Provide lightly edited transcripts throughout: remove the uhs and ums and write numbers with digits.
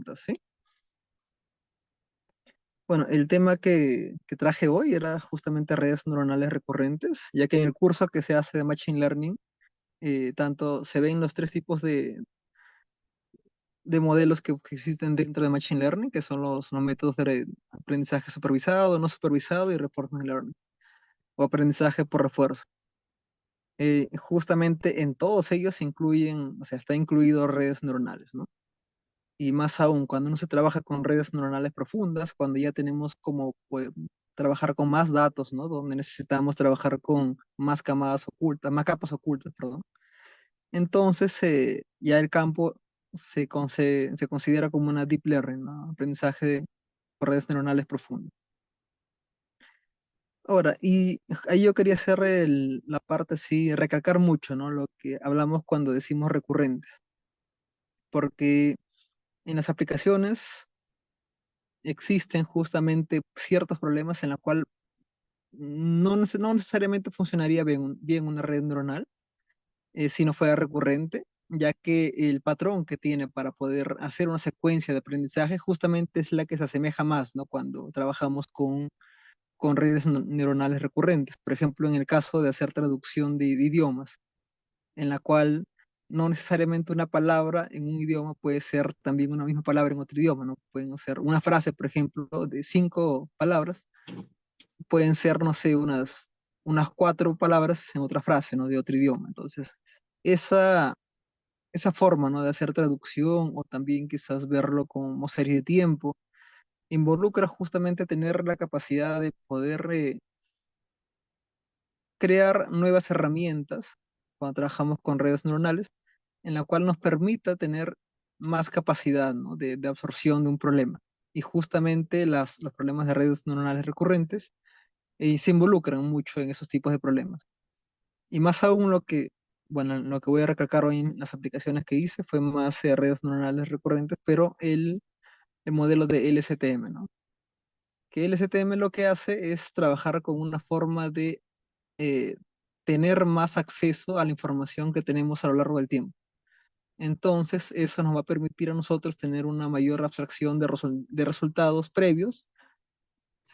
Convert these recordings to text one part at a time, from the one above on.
preguntas, ¿sí? Bueno, el tema que traje hoy era justamente redes neuronales recurrentes, ya que en el curso que se hace de Machine Learning, tanto se ven los tres tipos de modelos que existen dentro de Machine Learning, que son los métodos de aprendizaje supervisado, no supervisado y Reinforcement Learning, o aprendizaje por refuerzo. Justamente en todos ellos se incluyen, o sea, está incluido redes neuronales, ¿no? Y más aún, cuando uno se trabaja con redes neuronales profundas, cuando ya tenemos como pues, trabajar con más datos, ¿no? Donde necesitamos trabajar con más camadas ocultas, más capas ocultas, perdón. Entonces, ya el campo se considera como una deep learning, ¿no? Aprendizaje por redes neuronales profundas. Ahora, y ahí yo quería hacer la parte, sí, recalcar mucho, ¿no? Lo que hablamos cuando decimos recurrentes, porque en las aplicaciones existen justamente ciertos problemas en los cuales no necesariamente funcionaría bien una red neuronal si no fuera recurrente, ya que el patrón que tiene para poder hacer una secuencia de aprendizaje justamente es la que se asemeja más, ¿no? Cuando trabajamos con redes neuronales recurrentes. Por ejemplo, en el caso de hacer traducción de idiomas, en la cual no necesariamente una palabra en un idioma puede ser también una misma palabra en otro idioma, ¿no? Pueden ser una frase, por ejemplo, de 5 palabras, pueden ser, no sé, unas 4 palabras en otra frase, ¿no? De otro idioma. Entonces, esa, esa forma, ¿no? De hacer traducción o también quizás verlo como serie de tiempo, involucra justamente tener la capacidad de poder crear nuevas herramientas cuando trabajamos con redes neuronales, en la cual nos permita tener más capacidad, ¿no? de absorción de un problema. Y justamente los problemas de redes neuronales recurrentes se involucran mucho en esos tipos de problemas. Y más aún bueno, lo que voy a recalcar hoy en las aplicaciones que hice fue más redes neuronales recurrentes, pero el modelo de LSTM, ¿no? Que LSTM lo que hace es trabajar con una forma de eh, tener más acceso a la información que tenemos a lo largo del tiempo. Entonces, eso nos va a permitir a nosotros tener una mayor abstracción de resultados previos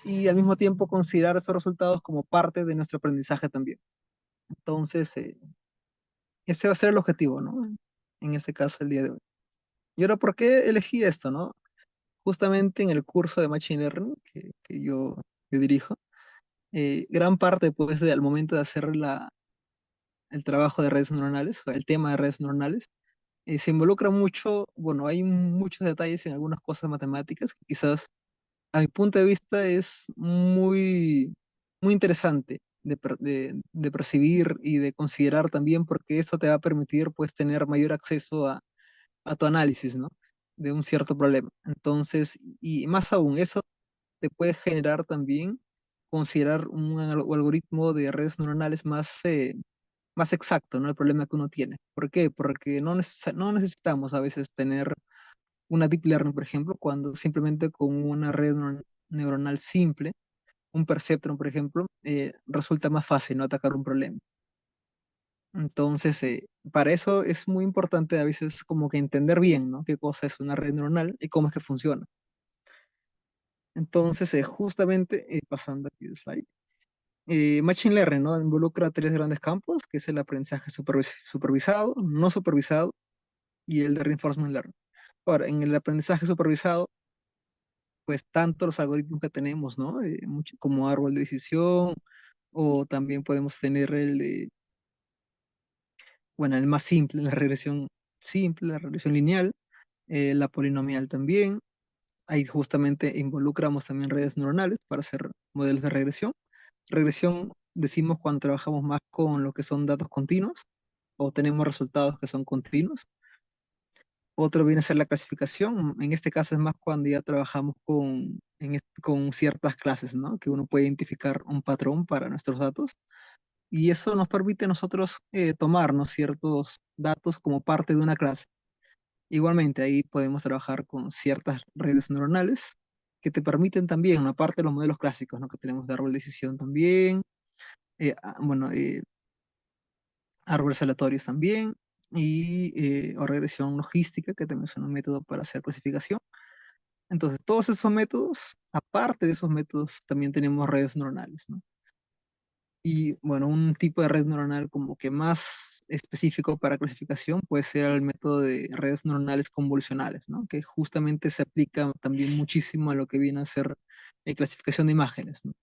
y al mismo tiempo considerar esos resultados como parte de nuestro aprendizaje también. Entonces, ese va a ser el objetivo, ¿no? En este caso, el día de hoy. Y ahora, ¿por qué elegí esto, no? Justamente en el curso de Machine Learning que yo dirijo, gran parte, pues, al momento de hacer el trabajo de redes neuronales, o el tema de redes neuronales, se involucra mucho, bueno, hay muchos detalles en algunas cosas matemáticas que quizás a mi punto de vista es muy interesante de percibir y de considerar también porque eso te va a permitir pues tener mayor acceso a tu análisis, ¿no? De un cierto problema. Entonces, y más aún, eso te puede generar también considerar un algoritmo de redes neuronales más exacto, ¿no? El problema que uno tiene. ¿Por qué? Porque no necesitamos a veces tener una deep learning, por ejemplo, cuando simplemente con una red neuronal simple, un perceptron, por ejemplo, resulta más fácil no atacar un problema. Entonces, para eso es muy importante a veces como que entender bien, ¿no? Qué cosa es una red neuronal y cómo es que funciona. Entonces, justamente, pasando aquí el slide, Machine Learning, ¿no? Involucra tres grandes campos, que es el aprendizaje supervisado, no supervisado y el de Reinforcement Learning. Ahora, en el aprendizaje supervisado, pues tanto los algoritmos que tenemos, ¿no? Como árbol de decisión, o también podemos tener bueno, el más simple, la regresión simple, la regresión lineal, la polinomial también. Ahí justamente involucramos también redes neuronales para hacer modelos de regresión. Regresión decimos cuando trabajamos más con lo que son datos continuos o tenemos resultados que son continuos. Otro viene a ser la clasificación. En este caso es más cuando ya trabajamos con ciertas clases, ¿no? Que uno puede identificar un patrón para nuestros datos. Y eso nos permite a nosotros tomarnos ciertos datos como parte de una clase. Igualmente, ahí podemos trabajar con ciertas redes neuronales que te permiten también, aparte de los modelos clásicos, ¿no? Que tenemos de árbol de decisión también, bueno, árboles aleatorios también, y o regresión logística, que también son un método para hacer clasificación. Entonces, todos esos métodos, aparte de esos métodos, también tenemos redes neuronales, ¿no? Y bueno, un tipo de red neuronal como que más específico para clasificación puede ser el método de redes neuronales convolucionales, ¿no? Que justamente se aplica también muchísimo a lo que viene a ser clasificación de imágenes, ¿no?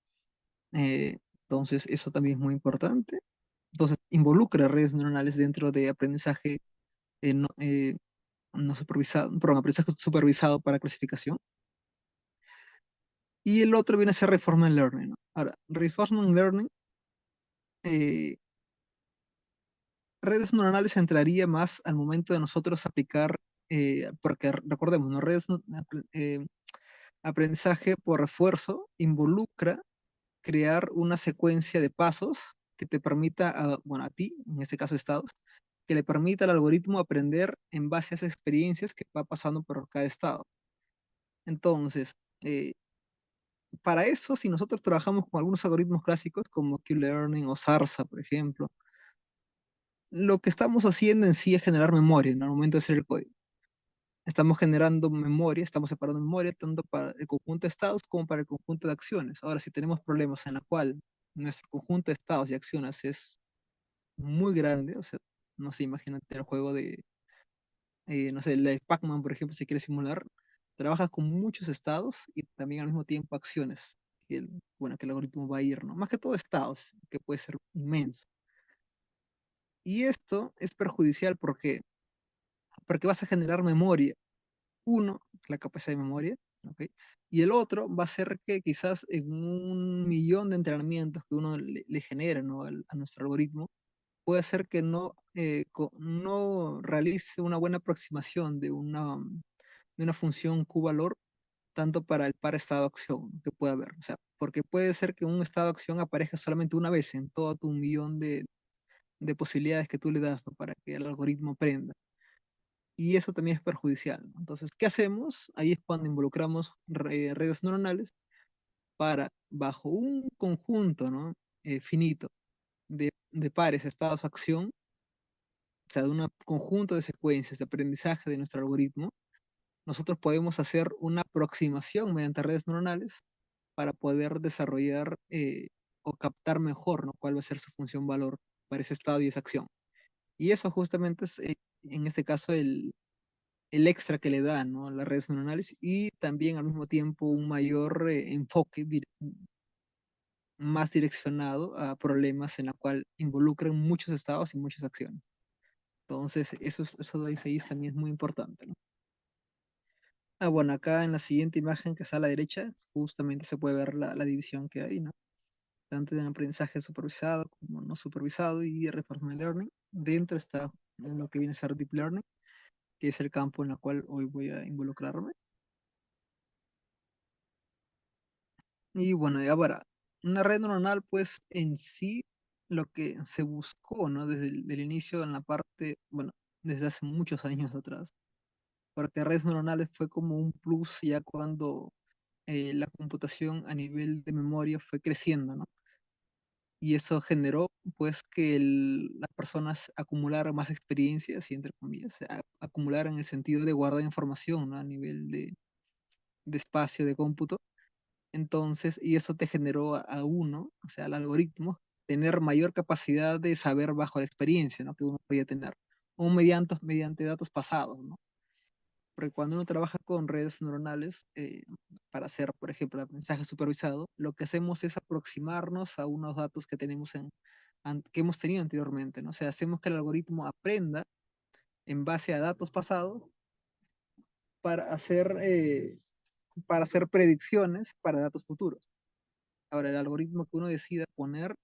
Entonces, eso también es muy importante. Entonces, involucra redes neuronales dentro de aprendizaje no supervisado, perdón, aprendizaje supervisado para clasificación. Y el otro viene a ser Reinforcement Learning, ¿no? Ahora, Reinforcement Learning, eh, redes neuronales entraría más al momento de nosotros aplicar, porque recordemos, ¿no? Aprendizaje por refuerzo involucra crear una secuencia de pasos que te permita, bueno, a ti, en este caso estados, que le permita al algoritmo aprender en base a esas experiencias que va pasando por cada estado. Entonces, eh, para eso, si nosotros trabajamos con algunos algoritmos clásicos como Q-Learning o Sarsa, por ejemplo, lo que estamos haciendo en sí es generar memoria, ¿no? Al momento de hacer el código. Estamos generando memoria, estamos separando memoria tanto para el conjunto de estados como para el conjunto de acciones. Ahora, si tenemos problemas en la cual nuestro conjunto de estados y acciones es muy grande, o sea, no sé, imagínate el juego de, no sé, el de Pac-Man, por ejemplo, si quieres simular, trabajas con muchos estados y también al mismo tiempo acciones, bueno, que el algoritmo va a ir, ¿no? Más que todo estados, que puede ser inmenso. Y esto es perjudicial porque vas a generar memoria. Uno, la capacidad de memoria, ¿ok? Y el otro va a ser que quizás en 1 millón de entrenamientos que uno le genera, ¿no? A nuestro algoritmo, puede ser que no realice una buena aproximación de una función Q-valor, tanto para el par estado-acción que puede haber. O sea, porque puede ser que un estado-acción aparezca solamente una vez en todo tu 1 millón de posibilidades que tú le das, ¿no? Para que el algoritmo aprenda. Y eso también es perjudicial, ¿no? Entonces, ¿qué hacemos? Ahí es cuando involucramos redes neuronales para, bajo un conjunto, ¿no? Finito de pares, estados, acción, o sea, de un conjunto de secuencias de aprendizaje de nuestro algoritmo, nosotros podemos hacer una aproximación mediante redes neuronales para poder desarrollar o captar mejor, ¿no? Cuál va a ser su función valor para ese estado y esa acción. Y eso justamente es, en este caso, el extra que le da, ¿no? Las redes neuronales y también al mismo tiempo un mayor enfoque más direccionado a problemas en la cual involucran muchos estados y muchas acciones. Entonces, eso de ahí también es muy importante, ¿no? Bueno, acá en la siguiente imagen que está a la derecha, justamente se puede ver la división que hay, ¿no? Tanto en aprendizaje supervisado como no supervisado y reinforcement learning. Dentro está lo que viene a ser deep learning, que es el campo en el cual hoy voy a involucrarme. Y bueno, y ahora, una red neuronal, pues en sí, lo que se buscó, ¿no? Desde el inicio en la parte, bueno, desde hace muchos años atrás, porque redes neuronales fue como un plus ya cuando la computación a nivel de memoria fue creciendo, ¿no? Y eso generó, pues, que las personas acumularan más experiencias, y entre comillas, acumularan el sentido de guardar información, ¿no? A nivel de espacio de cómputo. Entonces, y eso te generó a uno, o sea, al algoritmo, tener mayor capacidad de saber bajo la experiencia, ¿no? Que uno podía tener, o mediante datos pasados, ¿no? Porque cuando uno trabaja con redes neuronales, para hacer, por ejemplo, el aprendizaje supervisado, lo que hacemos es aproximarnos a unos datos que que hemos tenido anteriormente, ¿no? O sea, hacemos que el algoritmo aprenda en base a datos pasados para hacer, eh, para hacer predicciones para datos futuros. Ahora, el algoritmo que uno decida poner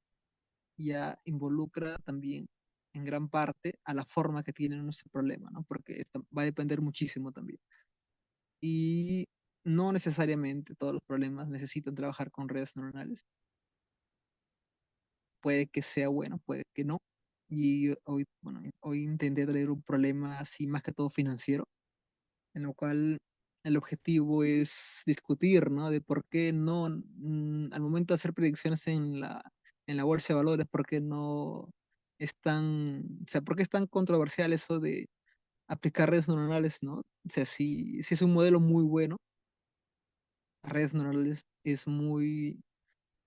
ya involucra también en gran parte a la forma que tiene nuestro problema, ¿no? Porque va a depender muchísimo también. Y no necesariamente todos los problemas necesitan trabajar con redes neuronales. Puede que sea bueno, puede que no. Y hoy, bueno, hoy intenté traer un problema así más que todo financiero, en lo cual el objetivo es discutir, ¿no? De por qué no, al momento de hacer predicciones en la bolsa de valores, por qué no o sea, ¿por qué es tan controversial eso de aplicar redes neuronales, ¿no? O sea, si es un modelo muy bueno, las redes neuronales es muy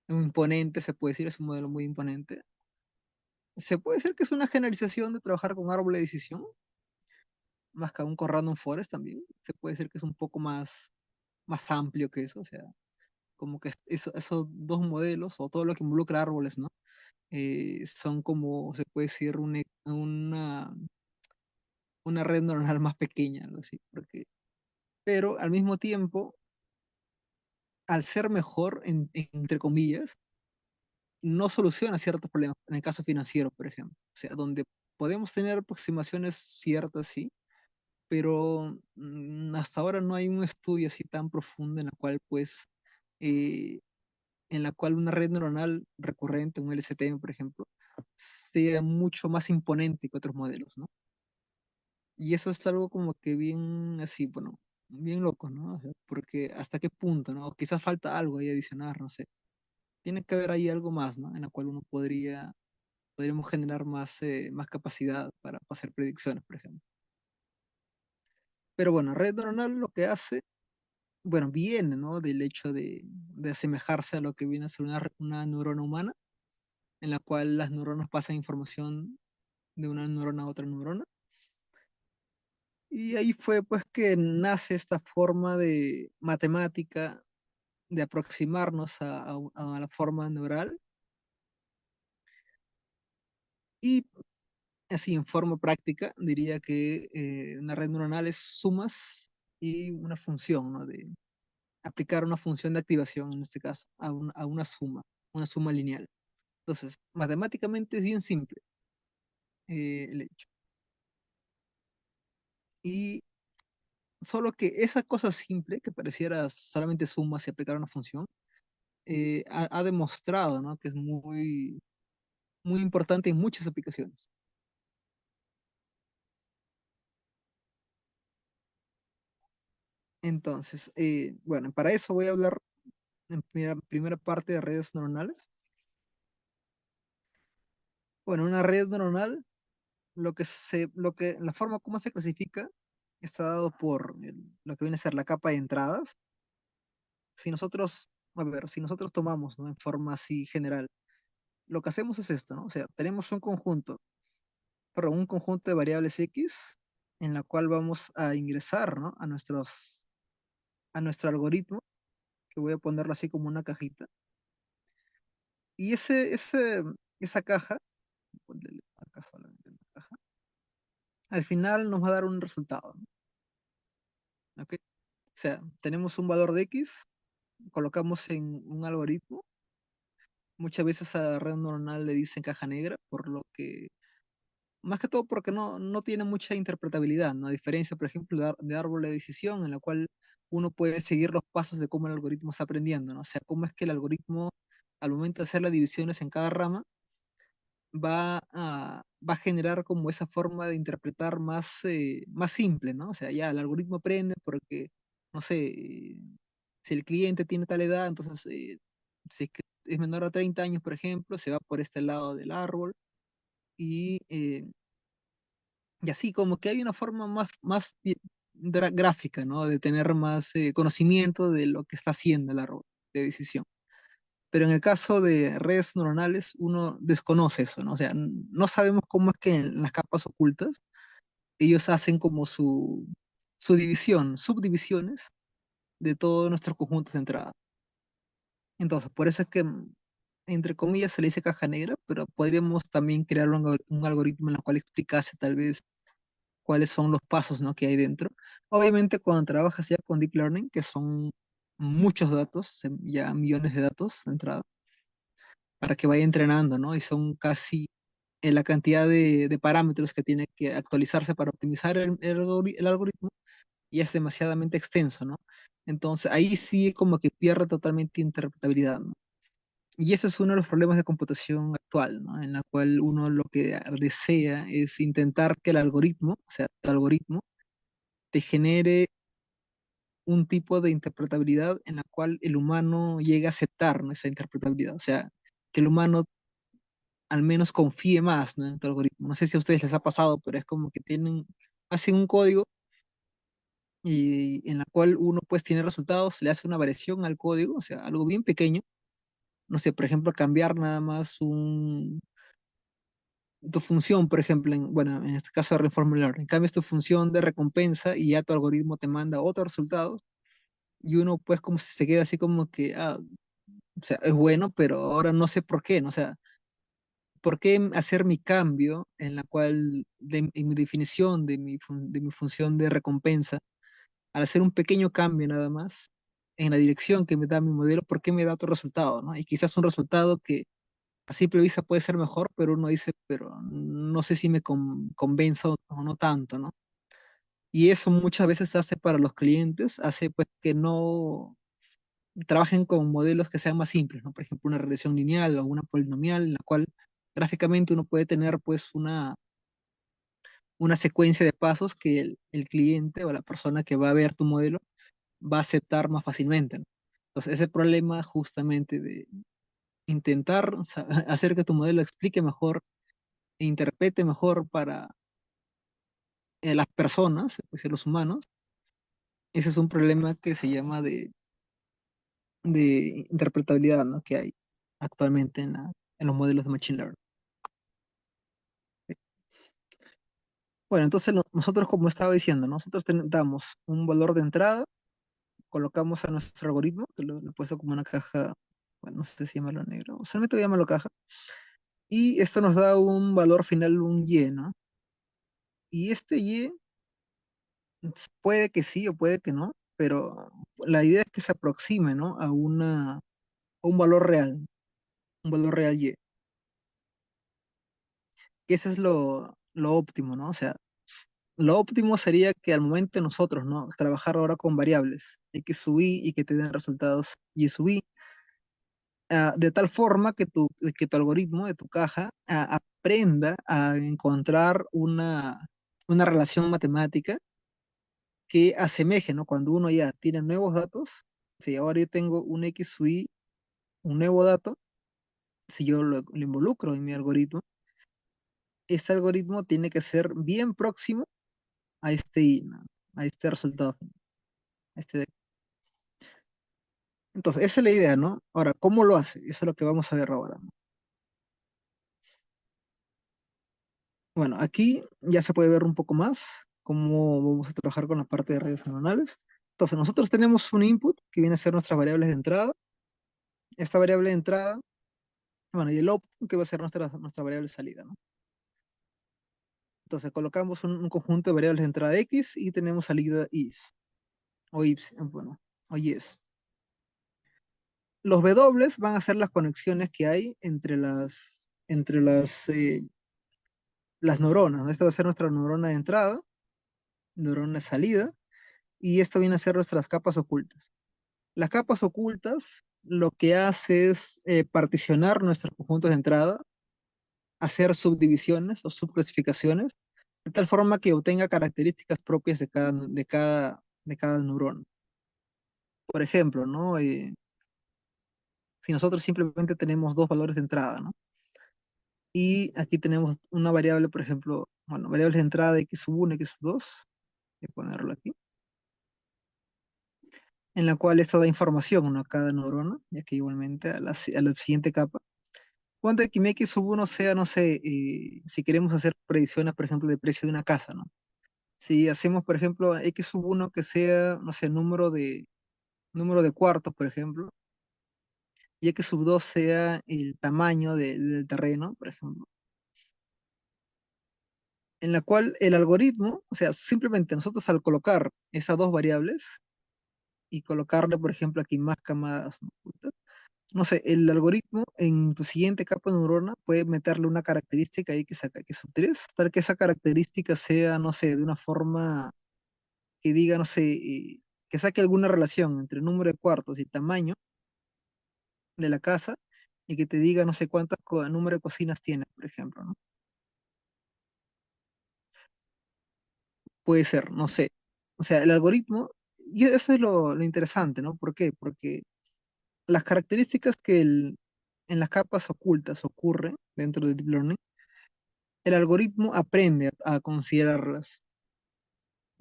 imponente, se puede decir, es un modelo muy imponente. Se puede decir que es una generalización de trabajar con árbol de decisión, más que aún con Random Forest también. Se puede decir que es un poco más amplio que eso, o sea, como que esos dos modelos o todo lo que involucra árboles, ¿no? Son como, se puede decir, una red neuronal más pequeña, algo así, pero al mismo tiempo, al ser mejor, entre comillas, no soluciona ciertos problemas, en el caso financiero, por ejemplo. O sea, donde podemos tener aproximaciones ciertas, sí, pero hasta ahora no hay un estudio así tan profundo en la cual, pues, eh, en la cual una red neuronal recurrente, un LSTM, por ejemplo, sea mucho más imponente que otros modelos, ¿no? Y eso es algo como que bien así, bueno, bien loco, ¿no? O sea, porque hasta qué punto, ¿no? O quizás falta algo ahí adicional, no sé. Tiene que haber ahí algo más, ¿no? En la cual podríamos generar más capacidad para hacer predicciones, por ejemplo. Pero bueno, red neuronal lo que hace, bueno, viene, ¿no? Del hecho de asemejarse a lo que viene a ser una neurona humana, en la cual las neuronas pasan información de una neurona a otra neurona. Y ahí fue pues que nace esta forma de matemática de aproximarnos a la forma neural y así en forma práctica diría que una red neuronal es sumas y una función, ¿no? De aplicar una función de activación en este caso a una suma lineal. Entonces, matemáticamente es bien simple el hecho. Y solo que esa cosa simple, que pareciera solamente sumas y aplicar una función, ha demostrado, ¿no? Que es muy importante en muchas aplicaciones. Entonces, bueno, para eso voy a hablar en primera parte de redes neuronales. Bueno, una red neuronal, la forma como se clasifica está dado por lo que viene a ser la capa de entradas. Si nosotros, a ver, si nosotros tomamos, ¿no? En forma así general, lo que hacemos es esto, ¿no? O sea, tenemos un conjunto de variables X en la cual vamos a ingresar, ¿no? A nuestro algoritmo, que voy a ponerlo así como una cajita. Y esa caja, ponle acá solamente una caja, al final nos va a dar un resultado, ¿no? ¿Ok? O sea, tenemos un valor de X, colocamos en un algoritmo, muchas veces a red neuronal le dicen caja negra, por lo que, más que todo porque no tiene mucha interpretabilidad, ¿no? A diferencia, por ejemplo, de árbol de decisión, en la cual uno puede seguir los pasos de cómo el algoritmo está aprendiendo, ¿no? O sea, cómo es que el algoritmo, al momento de hacer las divisiones en cada rama, va a generar como esa forma de interpretar más simple, ¿no? O sea, ya el algoritmo aprende porque, no sé, si el cliente tiene tal edad, entonces, si es que es menor a 30 años, por ejemplo, se va por este lado del árbol y, eh, y así como que hay una forma más gráfica, ¿no? De tener más conocimiento de lo que está haciendo el árbol de decisión. Pero en el caso de redes neuronales, uno desconoce eso, ¿no? O sea, no sabemos cómo es que en las capas ocultas ellos hacen como su división, subdivisiones de todos nuestros conjuntos de entrada. Entonces, por eso es que, entre comillas, se le dice caja negra, pero podríamos también crear un algoritmo en el cual explicase tal vez cuáles son los pasos, ¿no? Que hay dentro. Obviamente, cuando trabajas ya con Deep Learning, que son muchos datos, ya millones de datos de entrada, para que vaya entrenando, ¿no? Y son casi la cantidad de parámetros que tiene que actualizarse para optimizar el algoritmo y es demasiadamente extenso, ¿no? Entonces ahí sí como que pierde totalmente interpretabilidad, ¿no? Y ese es uno de los problemas de computación actual, ¿no? En la cual uno lo que desea es intentar que el algoritmo, o sea, tu algoritmo, te genere un tipo de interpretabilidad en la cual el humano llegue a aceptar, ¿no? Esa interpretabilidad. O sea, que el humano al menos confíe más, ¿no? En tu algoritmo. No sé si a ustedes les ha pasado, pero es como que hacen un código y en la cual uno pues tiene resultados, le hace una variación al código, o sea, algo bien pequeño. No sé, por ejemplo, cambiar nada más tu función, por ejemplo, bueno, en este caso de reformular, cambias tu función de recompensa y ya tu algoritmo te manda otros resultados y uno pues como si se queda así como que, o sea, es bueno, pero ahora no sé por qué, ¿no? O sea, ¿por qué hacer mi cambio en la cual, en mi definición de mi función de recompensa, al hacer un pequeño cambio nada más en la dirección que me da mi modelo, ¿por qué me da otro resultado, ¿no? Y quizás un resultado que a simple vista puede ser mejor, pero uno dice, pero no sé si me convenzo o no tanto, ¿no? Y eso muchas veces se hace para los clientes, hace pues que no trabajen con modelos que sean más simples, ¿no? Por ejemplo, una regresión lineal o una polinomial en la cual gráficamente uno puede tener pues una secuencia de pasos que el cliente o la persona que va a ver tu modelo va a aceptar más fácilmente, ¿no? Entonces, ese problema justamente de intentar hacer que tu modelo explique mejor e interprete mejor para las personas, pues, los humanos, ese es un problema que se llama de interpretabilidad, ¿no? Que hay actualmente en los modelos de Machine Learning. Bueno, entonces nosotros, como estaba diciendo, nosotros damos un valor de entrada, colocamos a nuestro algoritmo, que lo he puesto como una caja, bueno, no sé si llamarlo negro, solamente voy a llamarlo caja, y esto nos da un valor final, un y, ¿no? Y este y puede que sí o puede que no, pero la idea es que se aproxime, ¿no? A un valor real y, que eso es lo óptimo, ¿no? O sea, lo óptimo sería que al momento de nosotros, ¿no? Trabajar ahora con variables, x sub y que te den resultados y sub i, de tal forma que tu algoritmo de tu caja aprenda a encontrar una relación matemática que asemeje, ¿no? Cuando uno ya tiene nuevos datos, si ahora yo tengo un x sub i, un nuevo dato, si yo lo involucro en mi algoritmo, este algoritmo tiene que ser bien próximo a este i, ¿no? A este resultado final, a este. Entonces, esa es la idea, ¿no? Ahora, ¿cómo lo hace? Eso es lo que vamos a ver ahora, ¿no? Bueno, aquí ya se puede ver un poco más cómo vamos a trabajar con la parte de redes neuronales. Entonces, nosotros tenemos un input que viene a ser nuestras variables de entrada. Esta variable de entrada, bueno, y el output que va a ser nuestra variable de salida, ¿no? Entonces, colocamos un conjunto de variables de entrada X y tenemos salida is, o Y, bueno, o yes. Los W van a ser las conexiones que hay entre las neuronas, ¿no? Esta va a ser nuestra neurona de entrada, neurona de salida, y esto viene a ser nuestras capas ocultas. Las capas ocultas lo que hace es particionar nuestros conjuntos de entrada, hacer subdivisiones o subclasificaciones, de tal forma que obtenga características propias de cada neurona. Por ejemplo, ¿no? Si nosotros simplemente tenemos dos valores de entrada, ¿no? Y aquí tenemos una variable, por ejemplo, bueno, variables de entrada x sub 1, x sub 2, voy a ponerlo aquí, en la cual esto da información, ¿no? A cada neurona, y aquí igualmente a la siguiente capa. Ponte que mi x sub 1 sea, no sé, si queremos hacer predicciones, por ejemplo, de precio de una casa, ¿no? Si hacemos, por ejemplo, x sub 1 que sea, no sé, número de cuartos, por ejemplo, y x sub 2 sea el tamaño del terreno, por ejemplo, en la cual el algoritmo, o sea, simplemente nosotros al colocar esas dos variables y colocarle, por ejemplo, aquí más camadas, ¿no? No sé, el algoritmo en tu siguiente capa de neurona puede meterle una característica ahí que saca que sub 3, tal que esa característica sea, no sé, de una forma que diga, no sé, que saque alguna relación entre el número de cuartos y tamaño de la casa y que te diga, no sé cuántas número de cocinas tiene, por ejemplo, ¿no? Puede ser, no sé. O sea, el algoritmo, y eso es lo interesante, ¿no? ¿Por qué? Porque las características que en las capas ocultas ocurre dentro de Deep Learning, el algoritmo aprende a considerarlas.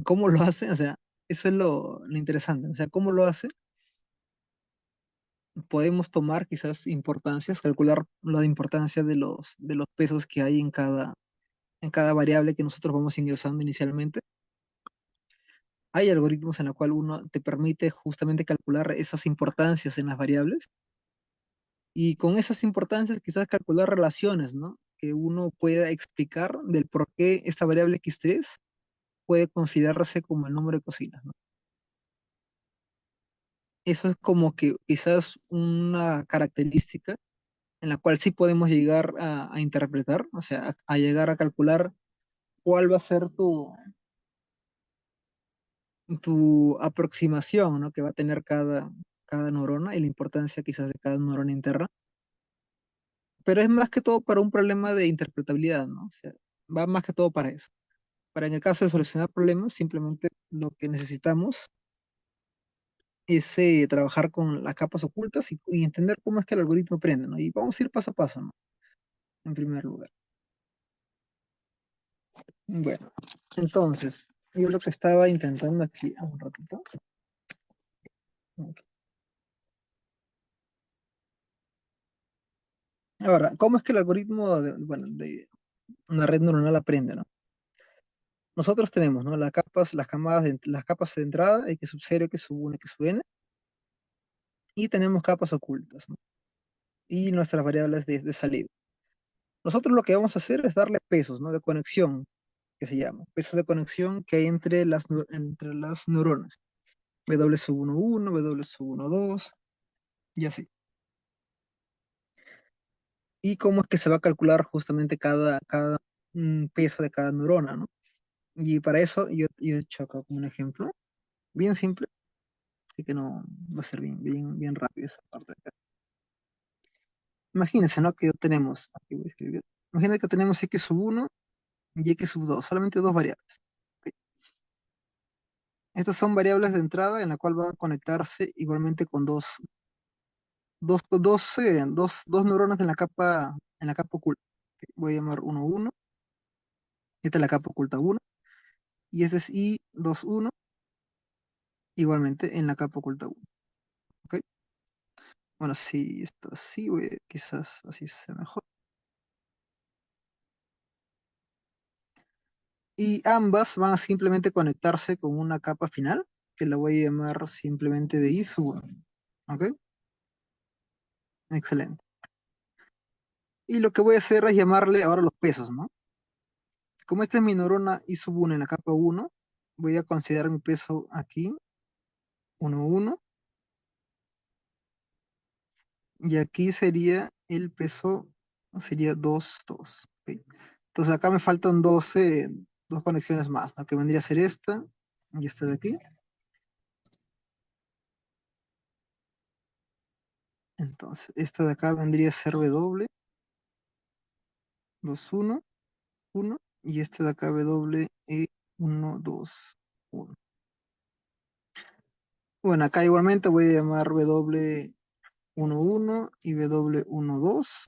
¿Cómo lo hace? O sea, eso es lo interesante. O sea, ¿cómo lo hace? Podemos tomar quizás importancias, calcular la importancia de los pesos que hay en cada variable que nosotros vamos ingresando inicialmente. Hay algoritmos en los cuales uno te permite justamente calcular esas importancias en las variables y con esas importancias quizás calcular relaciones, ¿no? Que uno pueda explicar del por qué esta variable X3 puede considerarse como el número de cocinas, ¿no? Eso es como que quizás una característica en la cual sí podemos llegar a interpretar, o sea, a llegar a calcular cuál va a ser tu aproximación, ¿no? Que va a tener cada neurona y la importancia quizás de cada neurona interna. Pero es más que todo para un problema de interpretabilidad, ¿no? O sea, va más que todo para eso. Para en el caso de solucionar problemas, simplemente lo que necesitamos es trabajar con las capas ocultas y entender cómo es que el algoritmo aprende, ¿no? Y vamos a ir paso a paso, ¿no? En primer lugar. Bueno, entonces, yo lo que estaba intentando aquí, un ratito. Ok. Ahora, ¿cómo es que el algoritmo bueno, de una red neuronal aprende, ¿no? Nosotros tenemos, ¿no? Las capas, las capas de entrada, X sub 0, X sub 1, X sub n, y tenemos capas ocultas, ¿no? Y nuestras variables de salida. Nosotros lo que vamos a hacer es darle pesos, ¿no? De conexión, que se llama. Pesos de conexión que hay entre entre las neuronas. W sub 1, 1, W sub 1, 2, y así. Y cómo es que se va a calcular justamente cada peso de cada neurona, ¿no? Y para eso yo he hecho acá como un ejemplo, bien simple, así que no va a ser bien rápido esa parte de acá. Imagínense, ¿no? Que tenemos, aquí voy a escribir, imagínense que tenemos X sub 1 y X sub 2, solamente dos variables. ¿Ok? Estas son variables de entrada en la cual van a conectarse igualmente con dos neuronas en la capa oculta. ¿Ok? Voy a llamar 1, 1, esta es la capa oculta 1, y este es I, 2, 1, igualmente en la capa oculta 1. ¿Ok? Bueno, si está así, quizás así sea mejor. Y ambas van a simplemente conectarse con una capa final, que la voy a llamar simplemente de I sub 1. ¿Ok? Excelente. Y lo que voy a hacer es llamarle ahora los pesos, ¿no? Como esta es mi neurona I sub 1 en la capa 1, voy a considerar mi peso aquí, 1, 1, y aquí sería el peso, sería 2, 2. ¿Ok? Entonces acá me faltan dos conexiones más, ¿no? Que vendría a ser esta y esta de aquí. Entonces, esta de acá vendría a ser W, 2, 1, 1, y esta de acá W, 1, 2, 1. Bueno, acá igualmente voy a llamar W 1, 1 y W 1, 2,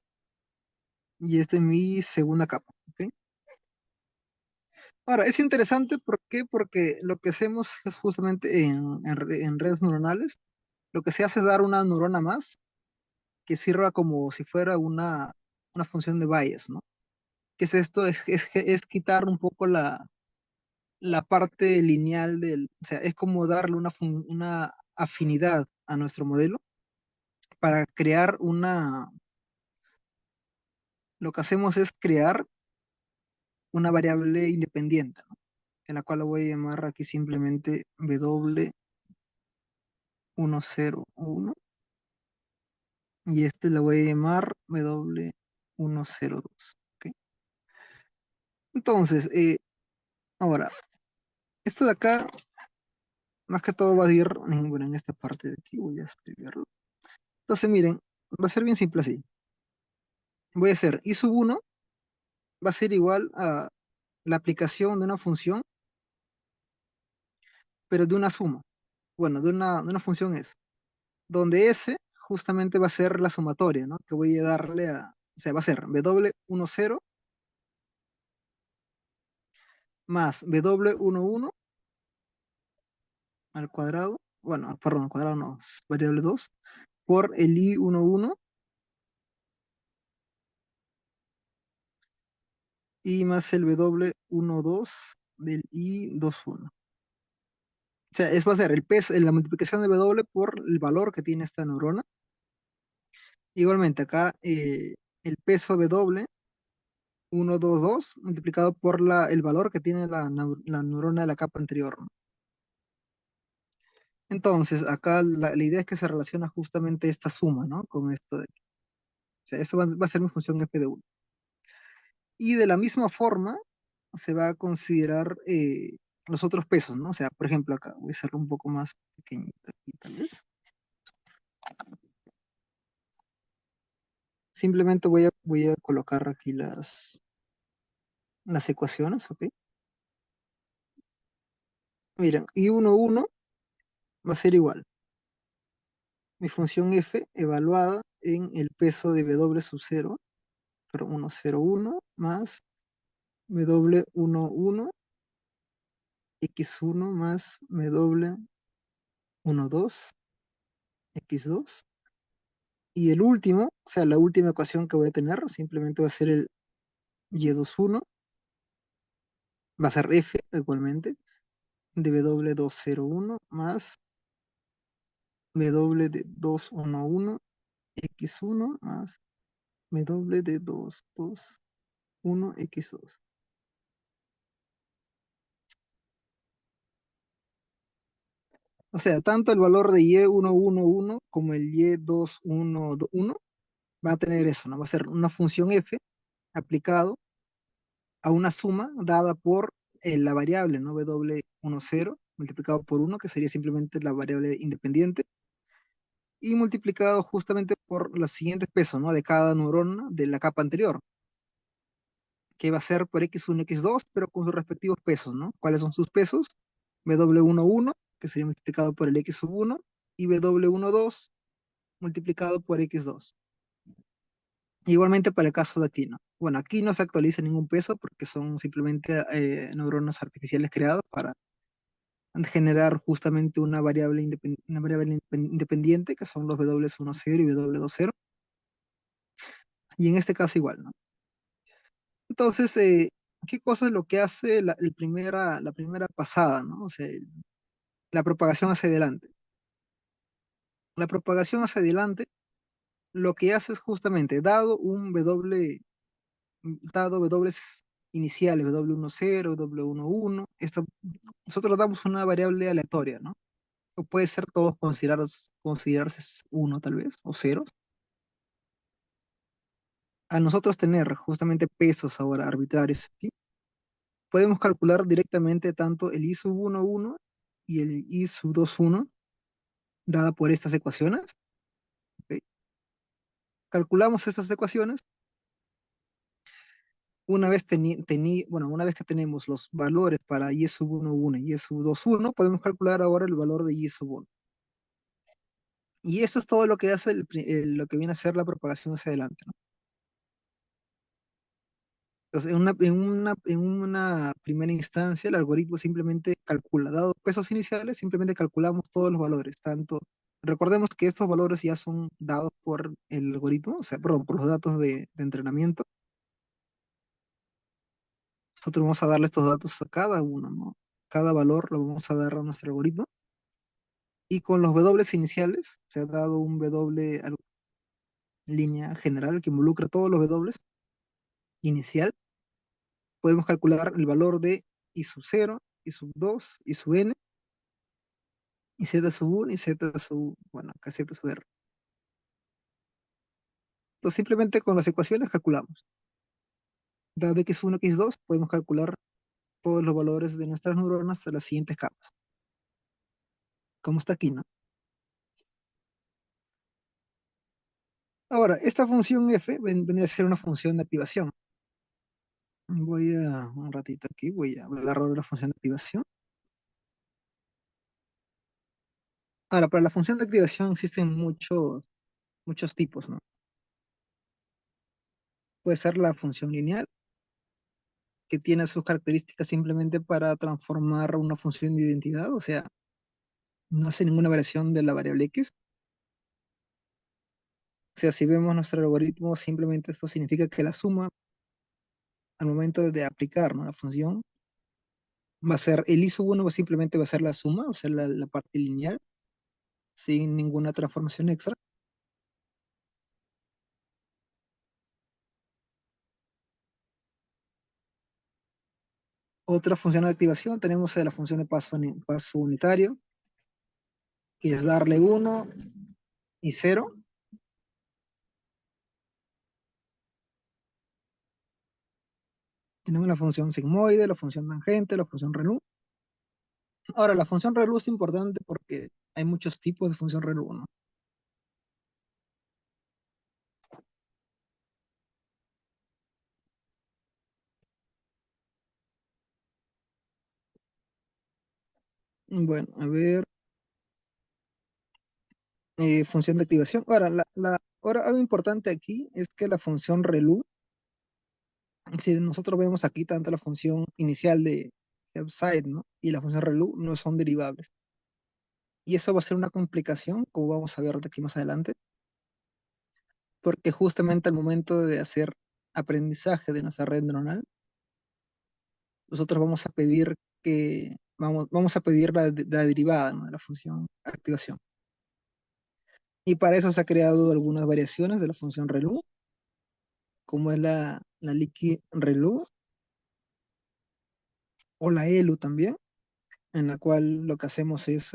y esta es mi segunda capa. ¿Ok? Ahora, es interesante, ¿por qué? Porque lo que hacemos es justamente en redes neuronales, lo que se hace es dar una neurona más que sirva como si fuera una función de Bayes, ¿no? ¿Qué es esto? Es quitar un poco la parte lineal o sea, es como darle una afinidad a nuestro modelo para crear lo que hacemos es crear una variable independiente, ¿no? En la cual la voy a llamar aquí simplemente W10, 1, y este la voy a llamar W102. ¿Ok? Entonces, ahora, esto de acá, más que todo va a ir, bueno, en esta parte de aquí voy a escribirlo. Entonces, miren, va a ser bien simple así. Voy a hacer I sub 1 va a ser igual a la aplicación de una función, pero de una suma. Bueno, de una función S, donde S justamente va a ser la sumatoria, ¿no? Que voy a darle o sea, va a ser W10 más W11 al cuadrado, bueno, perdón, al cuadrado no, es variable 2 por el I11 y más el W12 del I21. O sea, va a ser el peso, la multiplicación de W por el valor que tiene esta neurona. Igualmente, acá el peso W122 multiplicado por el valor que tiene la neurona de la capa anterior, ¿no? Entonces, acá la idea es que se relaciona justamente esta suma, ¿no? Con esto de aquí. O sea, eso va a ser mi función f de 1. Y de la misma forma se va a considerar los otros pesos, ¿no? O sea, por ejemplo, acá voy a hacerlo un poco más pequeñito aquí, tal vez. Simplemente voy a colocar aquí las ecuaciones, ¿ok? Miren, I11 va a ser igual. Mi función f evaluada en el peso de W sub 0, pero 101 más W11 x1 más W12 x2. Y el último, o sea, la última ecuación que voy a tener, simplemente va a ser el y21, va a ser f igualmente, de W201 más W de 211 x1 más W de 221 x2. O sea, tanto el valor de y111 como el y211 va a tener eso, ¿no? Va a ser una función f aplicado a una suma dada por la variable, ¿no? W10 multiplicado por 1, que sería simplemente la variable independiente, y multiplicado justamente por los siguientes pesos, ¿no? De cada neurona de la capa anterior, que va a ser por x1, x2, pero con sus respectivos pesos, ¿no? ¿Cuáles son sus pesos? W11, que sería multiplicado por el x sub 1, y W12 multiplicado por x2. Igualmente para el caso de aquí, ¿no? Bueno, aquí no se actualiza ningún peso porque son simplemente neuronas artificiales creadas para generar justamente una variable independiente, que son los W10 y W20, y en este caso igual, ¿no? Entonces, ¿qué cosa es lo que hace la primera pasada, ¿no? O sea, la propagación hacia adelante. La propagación hacia adelante lo que hace es justamente, dado W iniciales, W10, W11, nosotros damos una variable aleatoria, ¿no? O puede ser todos considerarse uno tal vez, o ceros. A nosotros tener justamente pesos ahora arbitrarios aquí, podemos calcular directamente tanto el I sub 11 y el I sub 21 dada por estas ecuaciones. ¿Ok? Calculamos estas ecuaciones. Una vez que tenemos los valores para Y sub 11 y Y sub 21, podemos calcular ahora el valor de Y sub 1. Y eso es todo lo que hace lo que viene a ser la propagación hacia adelante, ¿no? Entonces, en una primera instancia, el algoritmo simplemente calcula, dado pesos iniciales, simplemente calculamos todos los valores, recordemos que estos valores ya son dados por el algoritmo, o sea, perdón, por los datos de entrenamiento. Nosotros vamos a darle estos datos a cada uno, ¿no? Cada valor lo vamos a dar a nuestro algoritmo. Y con los W iniciales, se ha dado un línea general que involucra todos los W inicial. Podemos calcular el valor de I sub 0, I sub 2, I sub n, y z sub 1 y z sub, bueno, acá z sub r. Entonces simplemente con las ecuaciones calculamos. Dado x1, x2, podemos calcular todos los valores de nuestras neuronas a las siguientes capas. Como está aquí, ¿no? Ahora, esta función f vendría a ser una función de activación. Voy a, un ratito aquí, voy a agarrar la función de activación. Ahora, para la función de activación existen muchos. muchos tipos, ¿no? Puede ser la función lineal, que tiene sus características simplemente para transformar una función de identidad, o sea, no hace ninguna variación de la variable x. O sea, si vemos nuestro algoritmo, simplemente esto significa que la suma al momento de aplicar, ¿no?, la función va a ser, el i sub 1 simplemente va a ser la suma, o sea, la parte lineal, sin ninguna transformación extra. Otra función de activación, tenemos la función de paso unitario, que es darle 1 y 0. Tenemos la función sigmoide, la función tangente, la función ReLU. Ahora, la función ReLU es importante porque hay muchos tipos de función ReLU, ¿no? Bueno, a ver, función de activación. Ahora, ahora, algo importante aquí es que la función ReLU, si nosotros vemos aquí tanto la función inicial de upside, ¿no?, y la función ReLU no son derivables. Y eso va a ser una complicación, como vamos a ver de aquí más adelante, porque justamente al momento de hacer aprendizaje de nuestra red neuronal, nosotros vamos a pedir vamos a pedir la derivada, ¿no?, de la función activación. Y para eso se ha creado algunas variaciones de la función ReLU, como es la liquid ReLU o la ELU también, en la cual lo que hacemos es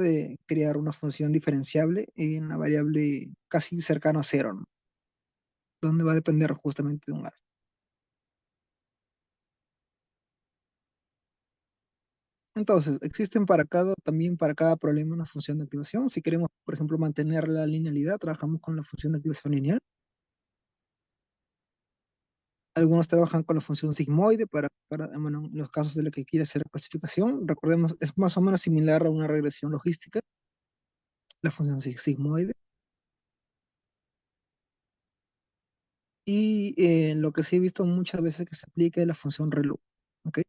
crear una función diferenciable en una variable casi cercana a cero, ¿no?, donde va a depender justamente de un alfa. Entonces, existen también para cada problema una función de activación. Si queremos, por ejemplo, mantener la linealidad, trabajamos con la función de activación lineal. Algunos trabajan con la función sigmoide bueno, en los casos de lo que quiere hacer clasificación. Recordemos, es más o menos similar a una regresión logística, la función sigmoide. Y lo que sí he visto muchas veces que se aplica es la función ReLU. ¿Ok?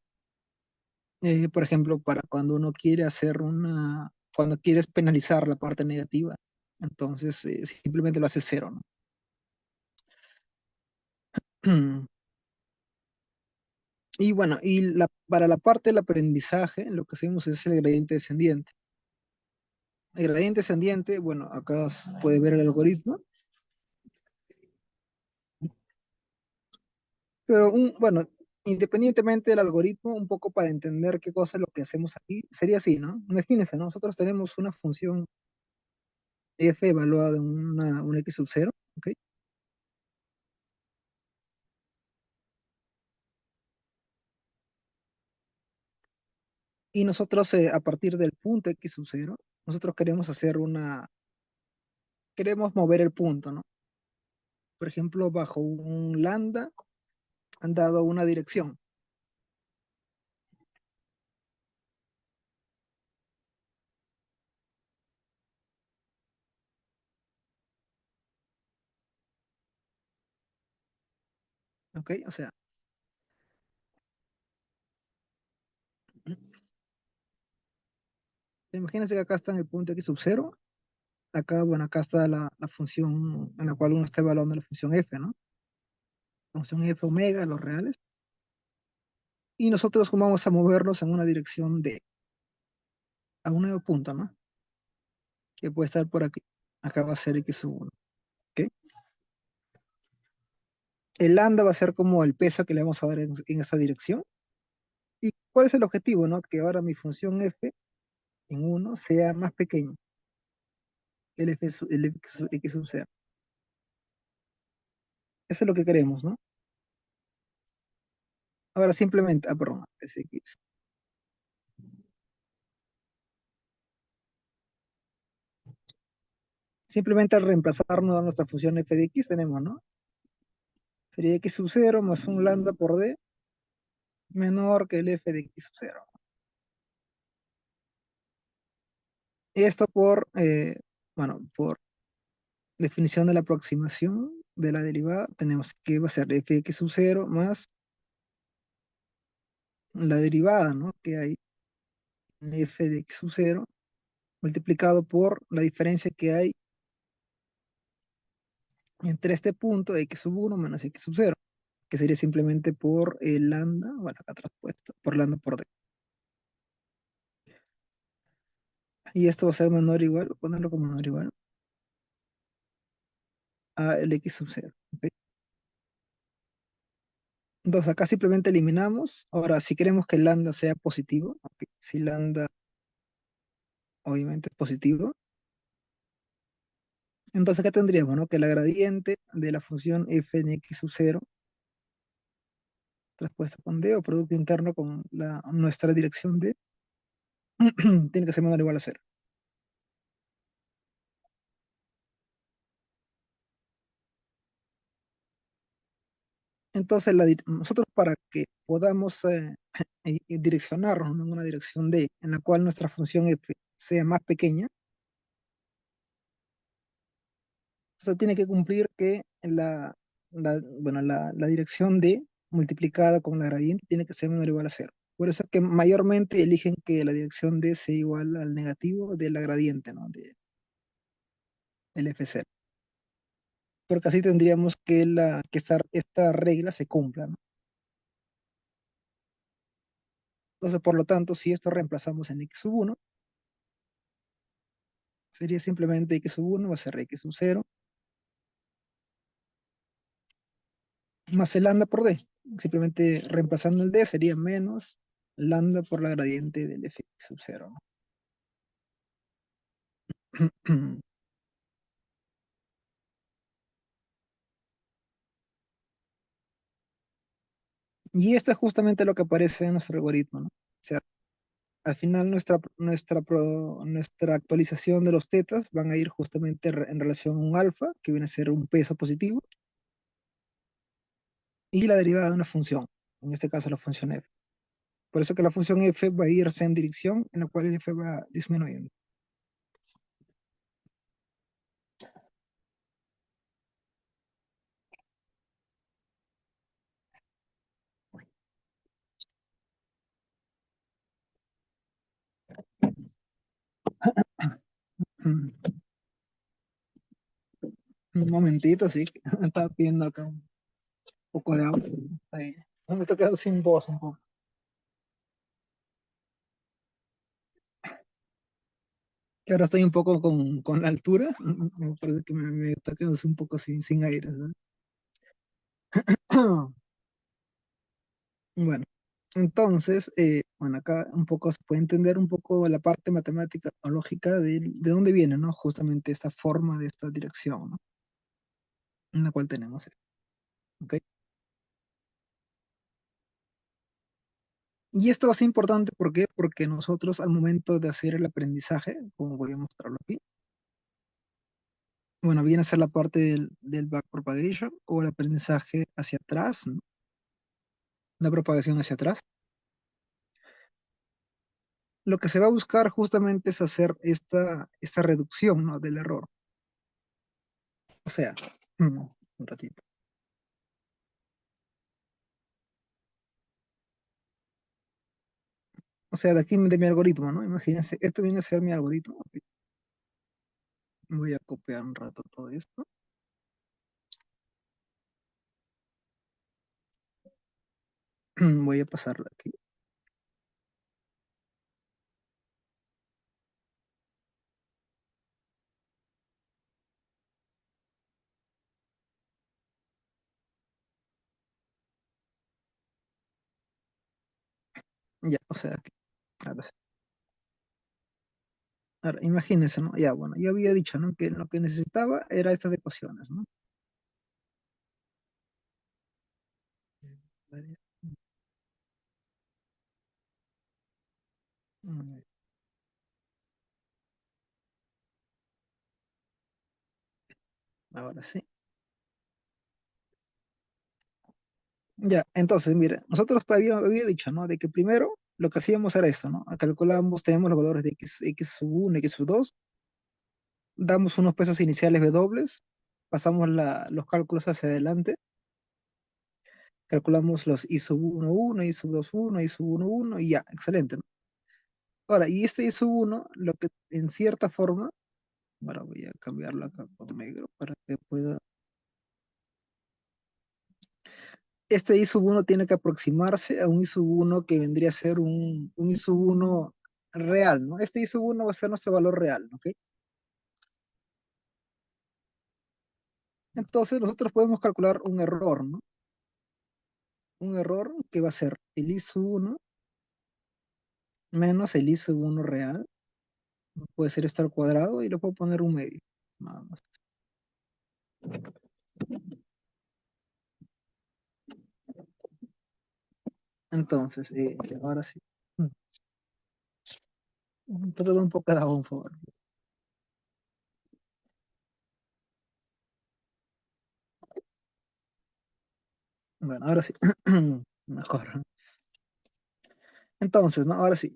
Por ejemplo, para cuando uno quiere cuando quieres penalizar la parte negativa, entonces simplemente lo hace cero, ¿no? Y bueno, para la parte del aprendizaje, lo que hacemos es el gradiente descendiente. El gradiente descendiente, bueno, acá puede ver el algoritmo, pero bueno, independientemente del algoritmo, un poco para entender qué cosa es lo que hacemos aquí, sería así, ¿no? Imagínense, ¿no? Nosotros tenemos una función f evaluada en un x sub 0, ¿ok? Y nosotros, a partir del punto x sub 0, nosotros queremos mover el punto, ¿no? Por ejemplo, bajo un lambda han dado una dirección, ¿ok? O sea, imagínense que acá está en el punto x sub 0. Acá, bueno, acá está la función en la cual uno está evaluando la función f, ¿no? Función f omega, los reales. Y nosotros vamos a movernos en una dirección a un nuevo punto, ¿no? Que puede estar por aquí. Acá va a ser x sub 1. ¿Ok? El lambda va a ser como el peso que le vamos a dar en esa dirección. ¿Y cuál es el objetivo, no? Que ahora mi función f en 1 sea más pequeña que el x sub 0. Eso es lo que queremos, ¿no? Ahora simplemente, perdón, X. Simplemente al reemplazarnos a nuestra función f de x tenemos, ¿no? Sería x sub 0 más un lambda por d menor que el f de x sub 0. Esto bueno, por definición de la aproximación de la derivada, tenemos que va a ser f de x sub 0 más la derivada, ¿no? Que hay en f de x sub 0 multiplicado por la diferencia que hay entre este punto x sub 1 menos x sub 0, que sería simplemente por el lambda, bueno, acá traspuesto, por lambda por d. Y esto va a ser menor o igual, voy a ponerlo como menor o igual a el x sub 0. ¿Ok? Entonces acá simplemente eliminamos. Ahora, si queremos que el lambda sea positivo, ¿ok? Si lambda obviamente es positivo, entonces acá tendríamos, ¿no? Que la gradiente de la función f en x sub 0 traspuesta con d o producto interno con nuestra dirección d tiene que ser menor o igual a cero. Entonces, nosotros para que podamos y direccionarnos en una dirección D en la cual nuestra función f sea más pequeña, eso tiene que cumplir que bueno, la dirección D multiplicada con la gradiente tiene que ser menor o igual a cero. Por eso que mayormente eligen que la dirección D sea igual al negativo de la gradiente, ¿no? Del f0. Porque así tendríamos que esta regla se cumpla, ¿no? Entonces, por lo tanto, si esto reemplazamos en x sub 1, sería simplemente x sub 1 va a ser x sub 0 más el lambda por d. Simplemente reemplazando el d sería menos lambda por la gradiente del f sub 0, ¿no? Y esto es justamente lo que aparece en nuestro algoritmo, ¿no? O sea, al final nuestra actualización de los tetas van a ir justamente en relación a un alfa, que viene a ser un peso positivo, y la derivada de una función, en este caso la función f. Por eso que la función f va a irse en dirección en la cual el f va disminuyendo. Mm, Un momentito, sí. Estaba pidiendo acá un poco de agua. Ahí. Me estoy quedando sin voz un poco. Que ahora estoy un poco con la altura. Me parece que me está quedando un poco sin aire, ¿no? Bueno, entonces, bueno, acá un poco se puede entender un poco la parte matemática o lógica de dónde viene, ¿no? Justamente esta forma de esta dirección, ¿no? En la cual tenemos, ¿ok? Y esto va a ser importante, ¿por qué? Porque nosotros al momento de hacer el aprendizaje, como voy a mostrarlo aquí, bueno, viene a ser la parte del backpropagation o el aprendizaje hacia atrás, ¿no? La propagación hacia atrás. Lo que se va a buscar justamente es hacer esta reducción, ¿no? Del error. O sea, un ratito. O sea, de aquí de mi algoritmo, ¿no? Imagínense, esto viene a ser mi algoritmo. Ok, voy a copiar un rato todo esto. Voy a pasarlo aquí. Ya, o sea, aquí. Ahora sí. Ahora, imagínense, ¿no? Ya, bueno, yo había dicho, ¿no? Que lo que necesitaba era estas ecuaciones, ¿no? Vale. Mm, Ahora sí. Ya, entonces, mire, nosotros había dicho, ¿no? De que primero lo que hacíamos era esto, ¿no? Calculábamos, teníamos los valores de x sub 1, x sub 2, damos unos pesos iniciales W, pasamos los cálculos hacia adelante, calculamos los I sub 1, 1, I sub 2, 1, I sub 1, 1 y ya, excelente, ¿no? Ahora, y este I sub 1, lo que en cierta forma, ahora voy a cambiarlo acá por negro para que pueda. Este I sub 1 tiene que aproximarse a un I sub 1 que vendría a ser un I sub 1 real, ¿no? Este I sub 1 va a ser nuestro valor real, ¿ok? Entonces nosotros podemos calcular un error, ¿no? Un error que va a ser el I sub 1 menos el I sub 1 real. Puede ser esto al cuadrado y le puedo poner un medio. Nada más. Entonces, ahora sí. Pero un poco de agua, por favor. Bueno, ahora sí. Mejor. Entonces, ¿no? Ahora sí.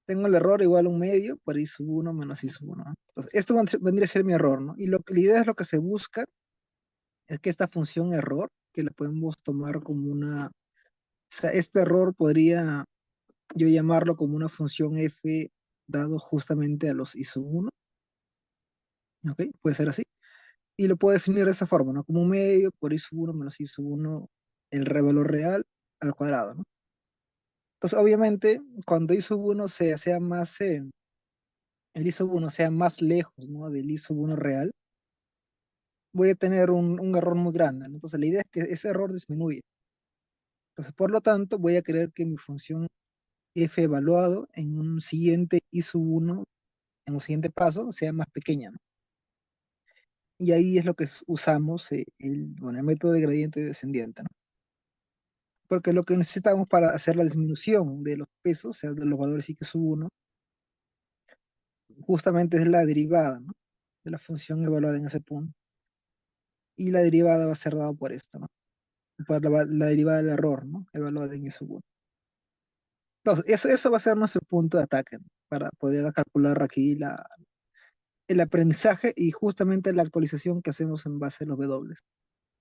Tengo el error igual a un medio por I sub 1 menos I sub 1, ¿no? Entonces, esto vendría a ser mi error, ¿no? Y la idea es lo que se busca es que esta función error, que la podemos tomar como una, o sea, este error podría yo llamarlo como una función f dado justamente a los I sub 1, ¿ok? Puede ser así. Y lo puedo definir de esa forma, ¿no? Como un medio por I sub 1 menos I sub 1, el valor real al cuadrado, ¿no? Entonces, obviamente, cuando I sub 1 sea más, el I sub 1 sea más lejos, ¿no? Del I sub 1 real, voy a tener un error muy grande, ¿no? Entonces, la idea es que ese error disminuya. Entonces, por lo tanto, voy a querer que mi función f evaluado en un siguiente I sub 1, en un siguiente paso, sea más pequeña, ¿no? Y ahí es lo que usamos bueno, el método de gradiente descendiente, ¿no? Porque lo que necesitamos para hacer la disminución de los pesos, o sea, de los valores x sub 1, justamente es la derivada, ¿no? De la función evaluada en ese punto. Y la derivada va a ser dada por esto, ¿no? Por la derivada del error, ¿no? Evaluada en y sub 1. Entonces, eso va a ser nuestro punto de ataque, ¿no? Para poder calcular aquí el aprendizaje y justamente la actualización que hacemos en base a los W.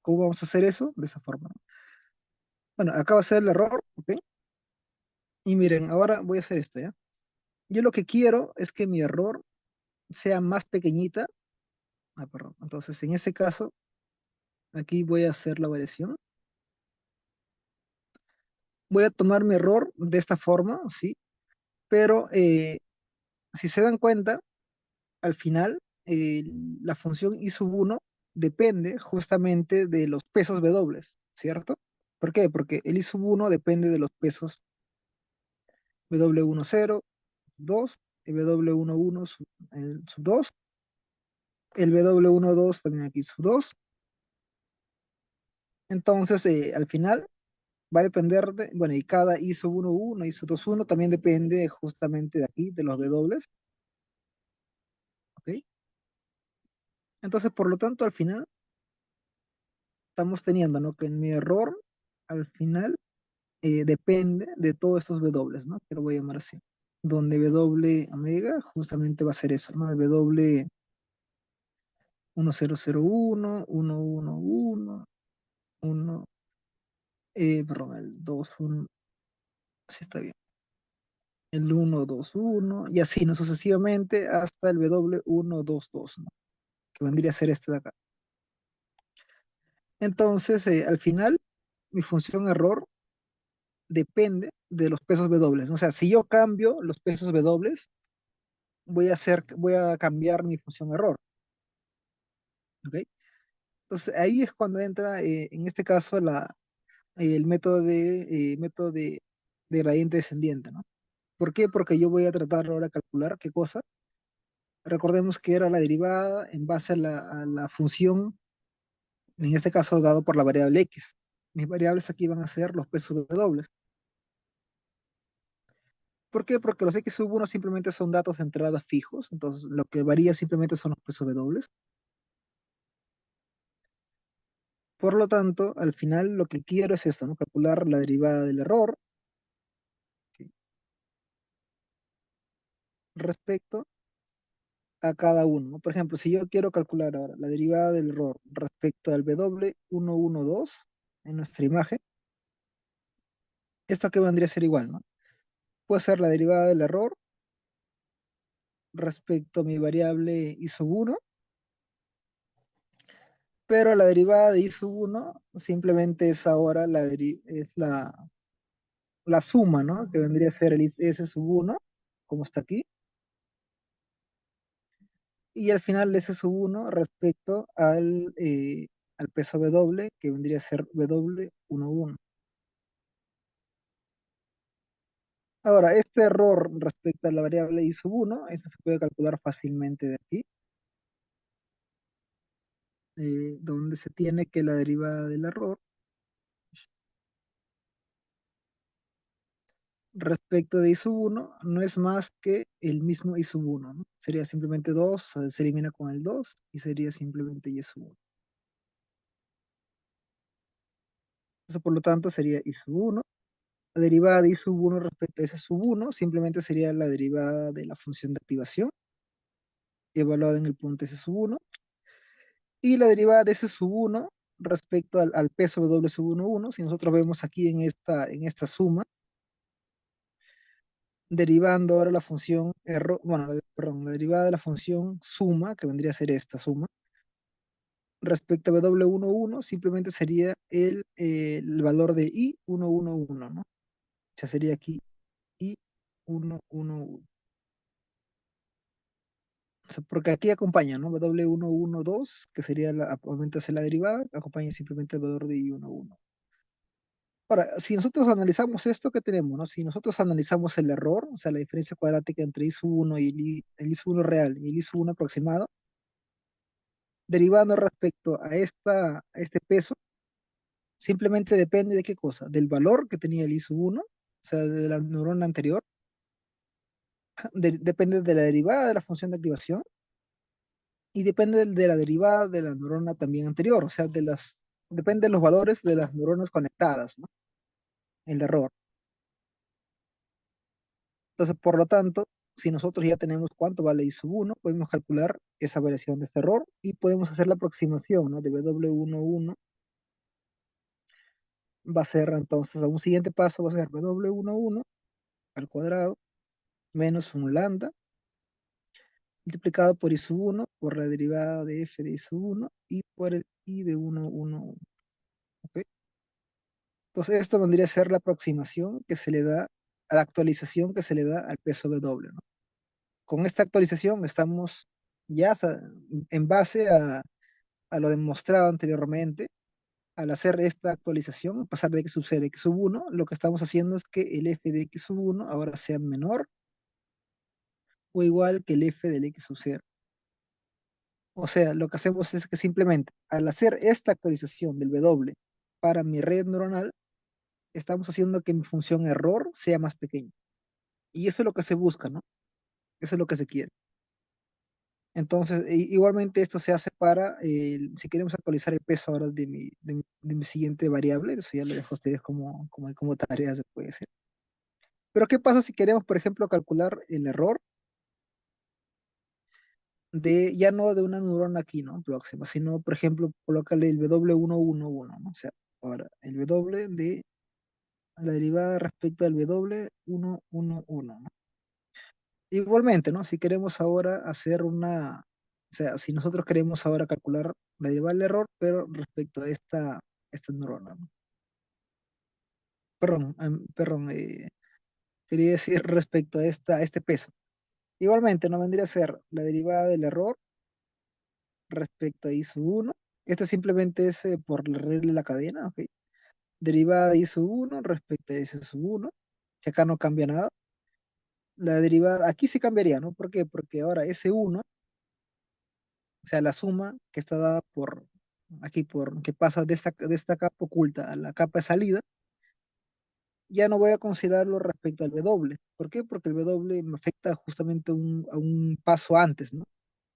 ¿Cómo vamos a hacer eso? De esa forma, ¿no? Bueno, acá va a ser el error, ¿ok? Y miren, ahora voy a hacer esto, ¿ya? Yo lo que quiero es que mi error sea más pequeñita. Ah, perdón. Entonces, en ese caso, aquí voy a hacer la variación. Voy a tomar mi error de esta forma, ¿sí? Pero si se dan cuenta, al final, eh, la función i sub 1 depende justamente de los pesos W, ¿cierto? ¿Por qué? Porque el i sub 1 depende de los pesos W1 0, 2, el W11 sub 2, el W12 también aquí sub 2. Entonces, al final va a depender de, bueno, y cada ISO 1.1, ISO 2.1 también depende justamente de aquí, de los W, ¿ok? Entonces, por lo tanto, al final estamos teniendo, ¿no? Que mi error, al final, depende de todos estos W, ¿no? Que lo voy a llamar así. Donde W omega justamente va a ser eso, ¿no? El W 1001, 111, 1, perdón, el 21, sí está bien. El 121, y así, ¿no? Sucesivamente hasta el W122, ¿no? Que vendría a ser este de acá. Entonces, al final, mi función error depende de los pesos W, ¿no? O sea, si yo cambio los pesos W, voy a cambiar mi función error, ¿ok? Entonces, ahí es cuando entra, en este caso, el método de gradiente descendiente, ¿no? ¿Por qué? Porque yo voy a tratar ahora de calcular qué cosa. Recordemos que era la derivada en base a la función, en este caso dado por la variable x. Mis variables aquí van a ser los pesos W. ¿Por qué? Porque los x sub 1 simplemente son datos de entrada fijos, entonces lo que varía simplemente son los pesos W. Por lo tanto, al final lo que quiero es esto, ¿no? Calcular la derivada del error, ¿sí? Respecto a cada uno, ¿no? Por ejemplo, si yo quiero calcular ahora la derivada del error respecto al W112 en nuestra imagen, esto que vendría a ser igual, ¿no? Puede ser la derivada del error respecto a mi variable i sub 1, pero la derivada de i sub 1 simplemente es ahora es la suma, ¿no? Que vendría a ser el s sub 1, como está aquí, y al final s sub 1 respecto al peso W, que vendría a ser W11. Ahora, este error respecto a la variable i sub 1, esto se puede calcular fácilmente de aquí, donde se tiene que la derivada del error respecto de i sub 1 no es más que el mismo i sub 1, ¿no? Sería simplemente 2, se elimina con el 2 y sería simplemente i sub 1. Eso por lo tanto sería i sub 1. La derivada de i sub 1 respecto a s sub 1 simplemente sería la derivada de la función de activación evaluada en el punto s sub 1. Y la derivada de s sub 1 respecto al peso W sub 1, 1, si nosotros vemos aquí en esta suma, derivando ahora la función error, bueno, perdón, la derivada de la función suma, que vendría a ser esta suma, respecto a W11, simplemente sería el valor de I111, ¿no? O sea, sería aquí I111. O sea, porque aquí acompaña, ¿no? W112, que sería obviamente hacer la derivada, acompaña simplemente el valor de I11. Ahora, si nosotros analizamos esto que tenemos, ¿no? Si nosotros analizamos el error, o sea, la diferencia cuadrática entre I sub 1 y el I sub 1 real y el I sub 1 aproximado, derivando respecto a este peso, simplemente depende de qué cosa, del valor que tenía el I sub 1, o sea, de la neurona anterior, depende de la derivada de la función de activación y depende de la derivada de la neurona también anterior, o sea, depende de los valores de las neuronas conectadas, ¿no? El error. Entonces, por lo tanto, si nosotros ya tenemos cuánto vale I sub 1, podemos calcular esa variación de este error y podemos hacer la aproximación, ¿no? De W11 va a ser entonces, a un siguiente paso va a ser W11 al cuadrado menos un lambda multiplicado por I sub 1 por la derivada de f de I sub 1 y por el I de 111. ¿Ok? Entonces, esto vendría a ser la aproximación que se le da a la actualización que se le da al peso W, ¿no? Con esta actualización estamos ya en base a lo demostrado anteriormente, al hacer esta actualización, pasar de x sub 0 a x sub 1, lo que estamos haciendo es que el f de x sub 1 ahora sea menor o igual que el f del x sub 0. O sea, lo que hacemos es que simplemente al hacer esta actualización del W para mi red neuronal, estamos haciendo que mi función error sea más pequeña. Y eso es lo que se busca, ¿no? Eso es lo que se quiere. Entonces, igualmente esto se hace para, si queremos actualizar el peso ahora de mi siguiente variable, eso ya lo dejo a ustedes como tarea, se puede hacer. Pero ¿qué pasa si queremos, por ejemplo, calcular el error ya no de una neurona aquí, ¿no? Próxima, sino, por ejemplo, colocarle el W111, ¿no? O sea, ahora, el W de la derivada respecto al W111, ¿no? Igualmente, ¿no? Si queremos ahora o sea, si nosotros queremos ahora calcular la derivada del error, pero respecto a esta neurona, ¿no? Perdón, quería decir respecto a este peso. Igualmente, no vendría a ser la derivada del error respecto a I sub 1. Esto simplemente es por la regla de la cadena, ¿ok? Derivada de I sub 1 respecto a S sub 1, que acá no cambia nada. La derivada, aquí sí cambiaría, ¿no? ¿Por qué? Porque ahora S1, o sea, la suma que está dada que pasa de esta capa oculta a la capa de salida, ya no voy a considerarlo respecto al W. ¿Por qué? Porque el W me afecta justamente a un paso antes, ¿no?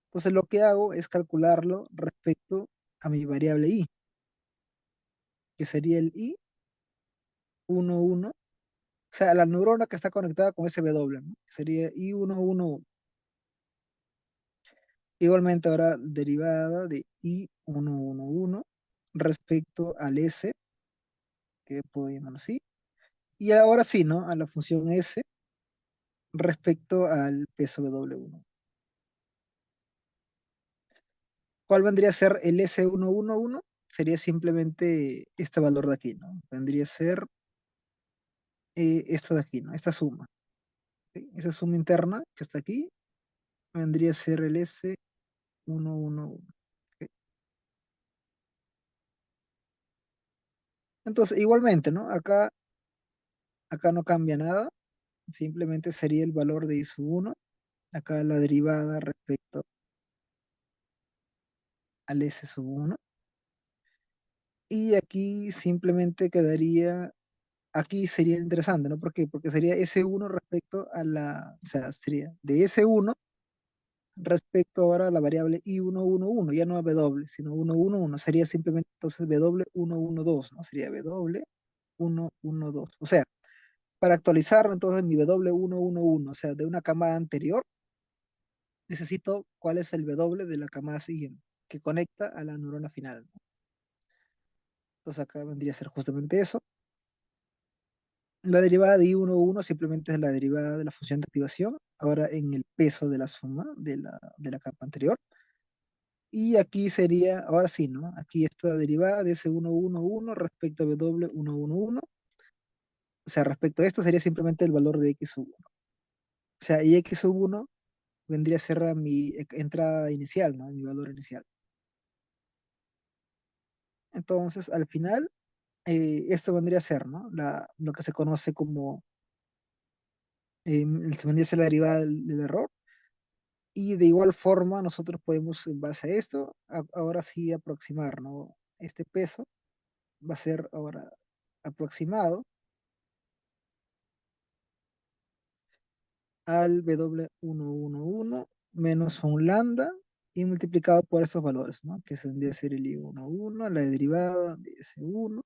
Entonces lo que hago es calcularlo respecto a mi variable I, que sería el I11, o sea, la neurona que está conectada con ese W, ¿no? Que sería I111. Igualmente ahora derivada de I111 respecto al S, que puedo llamar así. Y ahora sí, ¿no? A la función S respecto al peso W1. ¿Cuál vendría a ser el S111? Sería simplemente este valor de aquí, ¿no? Vendría a ser esto de aquí, ¿no? Esta suma. ¿Ok? Esa suma interna que está aquí vendría a ser el S111. ¿Ok? Entonces, igualmente, ¿no? Acá no cambia nada, simplemente sería el valor de I sub 1, acá la derivada respecto al S sub 1, y aquí simplemente quedaría, aquí sería interesante, ¿no? ¿Por qué? Porque sería S1 respecto a o sea, sería de S1 respecto ahora a la variable I111, ya no a W, sino 111, sería simplemente entonces W112, ¿no? Sería W112. O sea, para actualizar entonces mi W111, o sea, de una camada anterior, necesito cuál es el W de la camada siguiente, que conecta a la neurona final, ¿no? Entonces acá vendría a ser justamente eso. La derivada de I11 simplemente es la derivada de la función de activación, ahora en el peso de la suma de la capa anterior. Y aquí sería, ahora sí, ¿no? Aquí esta derivada de ese 111 respecto a W111. O sea, respecto a esto sería simplemente el valor de X sub 1. O sea, y X sub 1 vendría a ser a mi entrada inicial, ¿no? Mi valor inicial. Entonces, al final, esto vendría a ser, ¿no? Lo que se conoce como, se vendría a ser la derivada del error. Y de igual forma, nosotros podemos, en base a esto, ahora sí aproximar, ¿no? Este peso va a ser ahora aproximado al W111 menos un lambda y multiplicado por esos valores, ¿no? Que tendría que ser el I11, la derivada de S1,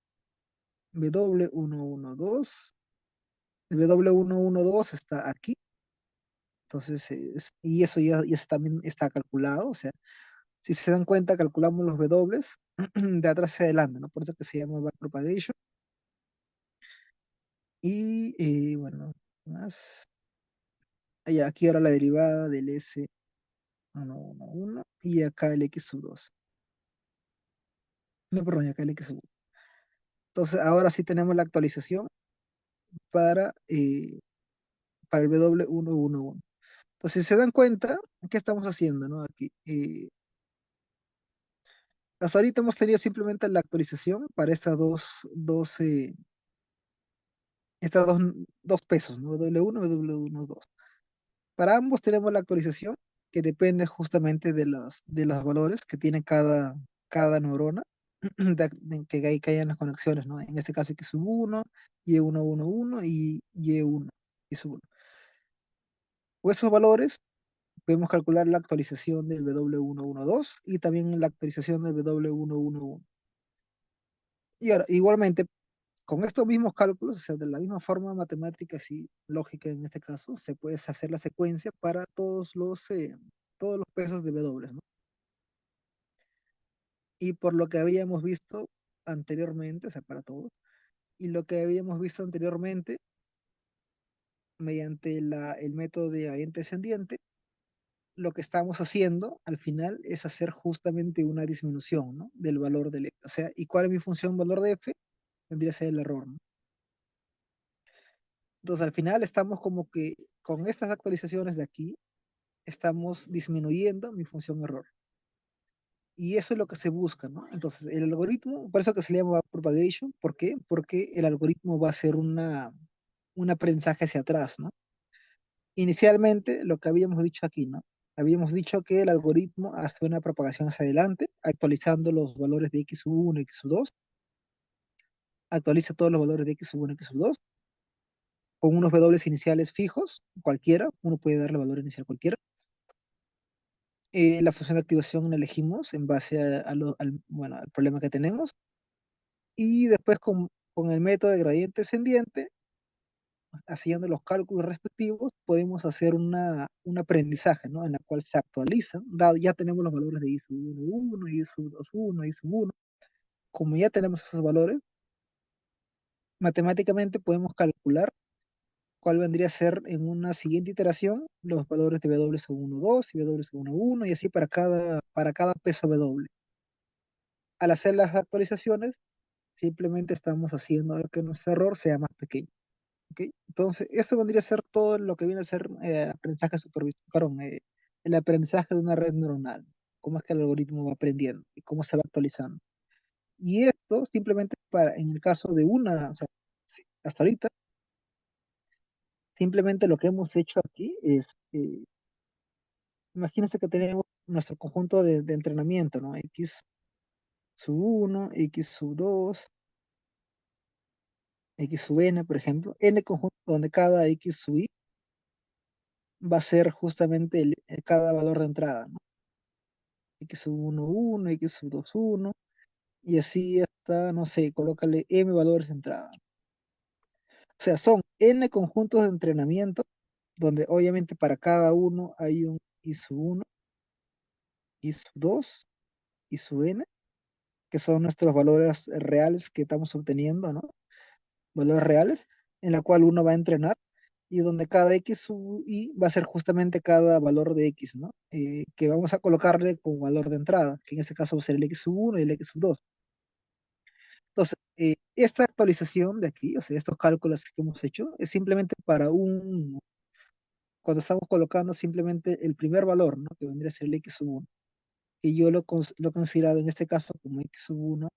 W112. El W112 está aquí, entonces, y eso ya también está calculado, o sea, si se dan cuenta, calculamos los W de atrás hacia adelante, ¿no? Por eso que se llama backpropagation. Y bueno, más. Aquí ahora la derivada del S111 y acá el X sub 2. No, perdón, y acá el X sub 1. Entonces, ahora sí tenemos la actualización para, eh, para el W111. Entonces, si se dan cuenta, ¿qué estamos haciendo, no? Aquí. Hasta ahorita hemos tenido simplemente la actualización para estas dos pesos, ¿no? W1 y W12. Para ambos tenemos la actualización que depende justamente de los valores que tiene cada neurona, que hayan las conexiones, ¿no? En este caso X sub 1, Y111 y Y1, Y sub 1. O esos valores podemos calcular la actualización del W112 y también la actualización del W111. Y ahora, igualmente, con estos mismos cálculos, o sea, de la misma forma matemática y lógica en este caso, se puede hacer la secuencia para todos los pesos de W, ¿no? Y por lo que habíamos visto anteriormente, o sea, para todos, y lo que habíamos visto anteriormente, mediante el método de gradiente descendiente, lo que estamos haciendo al final es hacer justamente una disminución, ¿no? Del valor del F. O sea, ¿y cuál es mi función valor de F? Tendría que ser el error, ¿no? Entonces, al final estamos como que con estas actualizaciones de aquí, estamos disminuyendo mi función error. Y eso es lo que se busca, ¿no? Entonces, el algoritmo, por eso que se le llama propagation, ¿por qué? Porque el algoritmo va a ser un aprendizaje hacia atrás, ¿no? Inicialmente, lo que habíamos dicho aquí, ¿no? Habíamos dicho que el algoritmo hace una propagación hacia adelante, actualizando los valores de x sub 1, x sub 2, actualiza todos los valores de x sub 1, x sub 2, con unos W iniciales fijos, cualquiera, uno puede darle valor inicial cualquiera. La función de activación la elegimos en base bueno, al problema que tenemos. Y después con el método de gradiente descendiente, haciendo los cálculos respectivos, podemos hacer un aprendizaje, ¿no? En la cual se actualizan, dado ya tenemos los valores de i sub 1, 1, i sub 2, 1, i sub 1. Como ya tenemos esos valores, matemáticamente podemos calcular cuál vendría a ser en una siguiente iteración los valores de W sub 1, 2 y W sub 1, 1, y así para cada peso W. Al hacer las actualizaciones, simplemente estamos haciendo que nuestro error sea más pequeño. ¿Ok? Entonces, eso vendría a ser todo lo que viene a ser aprendizaje supervisado, perdón, el aprendizaje de una red neuronal, cómo es que el algoritmo va aprendiendo y cómo se va actualizando. Y esto simplemente en el caso de una, o sea, sí, hasta ahorita, simplemente lo que hemos hecho aquí es, imagínense que tenemos nuestro conjunto de entrenamiento, ¿no? X sub 1, X sub 2, X sub n, por ejemplo, n conjunto donde cada X sub i va a ser justamente cada valor de entrada, ¿no? X sub 1, 1, X sub 2, 1, y así hasta, no sé, colócale m valores de entrada. O sea, son n conjuntos de entrenamiento, donde obviamente para cada uno hay un I sub 1, I sub 2, I sub n, que son nuestros valores reales que estamos obteniendo, ¿no? Valores reales, en la cual uno va a entrenar, y donde cada X sub I va a ser justamente cada valor de X, ¿no? Que vamos a colocarle como valor de entrada, que en este caso va a ser el X sub 1 y el X sub 2. Entonces, esta actualización de aquí, o sea, estos cálculos que hemos hecho, es simplemente cuando estamos colocando simplemente el primer valor, ¿no? Que vendría a ser el X sub 1, y yo lo he considerado en este caso como X sub 1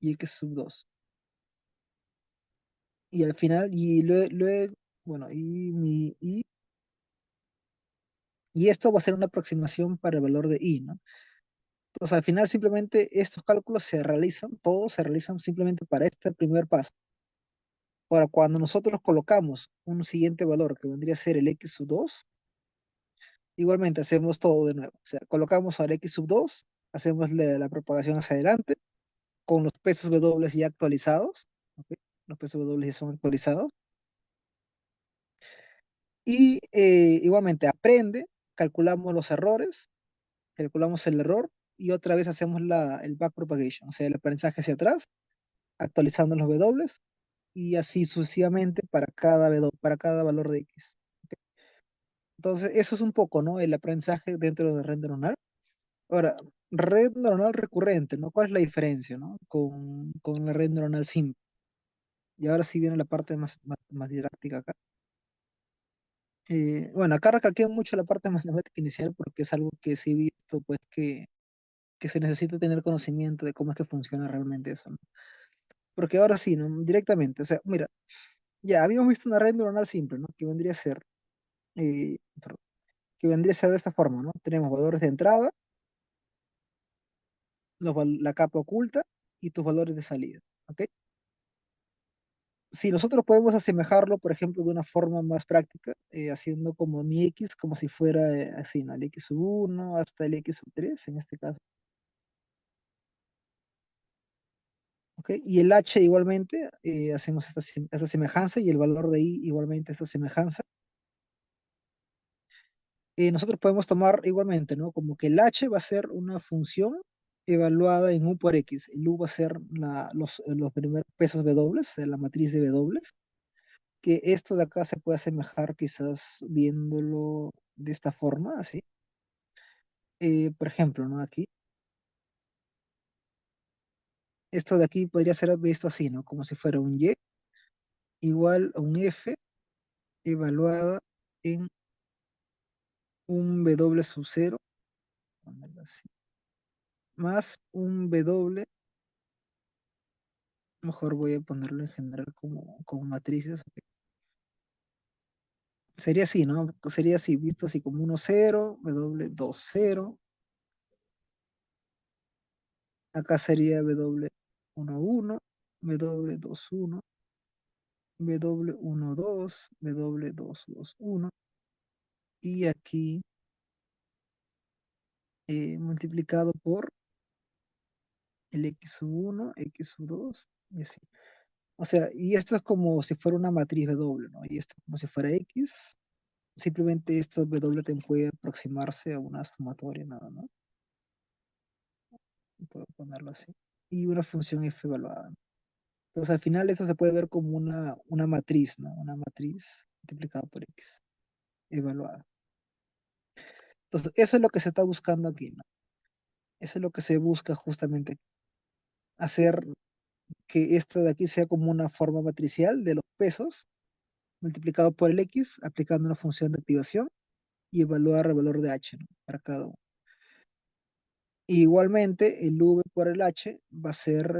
y X sub 2. Y al final, luego, bueno, y esto va a ser una aproximación para el valor de I, ¿no? Entonces, al final simplemente estos cálculos se realizan, todos se realizan simplemente para este primer paso. Ahora, cuando nosotros colocamos un siguiente valor que vendría a ser el X sub 2, igualmente hacemos todo de nuevo. O sea, colocamos al X sub 2, hacemos la propagación hacia adelante, con los pesos W ya actualizados, ¿ok? Los pesos W ya son actualizados. Y igualmente aprende, calculamos los errores, calculamos el error, y otra vez hacemos el back propagation, o sea, el aprendizaje hacia atrás, actualizando los W, y así sucesivamente para cada valor de X. Entonces, eso es un poco, ¿no? El aprendizaje dentro de red neuronal. Ahora, red neuronal recurrente, ¿no? ¿Cuál es la diferencia, ¿no? Con la red neuronal simple. Y ahora sí viene la parte más didáctica acá. Bueno, acá recalqué mucho la parte matemática inicial porque es algo que sí he visto, pues, que se necesita tener conocimiento de cómo es que funciona realmente eso, ¿no? Porque ahora sí, ¿no? Directamente, o sea, mira, ya habíamos visto una red neuronal simple, ¿no? Perdón, que vendría a ser de esta forma, ¿no? Tenemos valores de entrada, la capa oculta y tus valores de salida, ¿ok? Si nosotros podemos asemejarlo, por ejemplo, de una forma más práctica, haciendo como mi X, como si fuera así, ¿no? El X sub 1 hasta el X sub 3, en este caso, ¿ok? Y el H igualmente, hacemos esta semejanza, y el valor de I igualmente esta semejanza. Nosotros podemos tomar igualmente, ¿no? Como que el H va a ser una función evaluada en U por X. El U va a ser los primeros pesos W, de la matriz de W, que esto de acá se puede asemejar quizás viéndolo de esta forma, así. Por ejemplo, ¿no? Aquí, esto de aquí podría ser visto así, ¿no? Como si fuera un Y igual a un F evaluada en un W sub 0, más un W. Mejor voy a ponerlo en general como matrices. Sería así, ¿no? Sería así, visto así como 1, 0, W2, 0. Acá sería W1, 1, W2, 1, W1, 2, W2, 2, 1. Y aquí multiplicado por el X1, X2 y así. O sea, y esto es como si fuera una matriz W, ¿no? Y esto como si fuera X. Simplemente esto W te puede aproximarse a una sumatoria nada más. Puedo ponerlo así. Y una función F evaluada, ¿no? Entonces al final eso se puede ver como una matriz, ¿no? Una matriz multiplicada por X evaluada. Entonces eso es lo que se está buscando aquí, ¿no? Eso es lo que se busca justamente, hacer que esto de aquí sea como una forma matricial de los pesos multiplicado por el X, aplicando una función de activación y evaluar el valor de H, ¿no? Para cada uno. Y igualmente el V por el H va a ser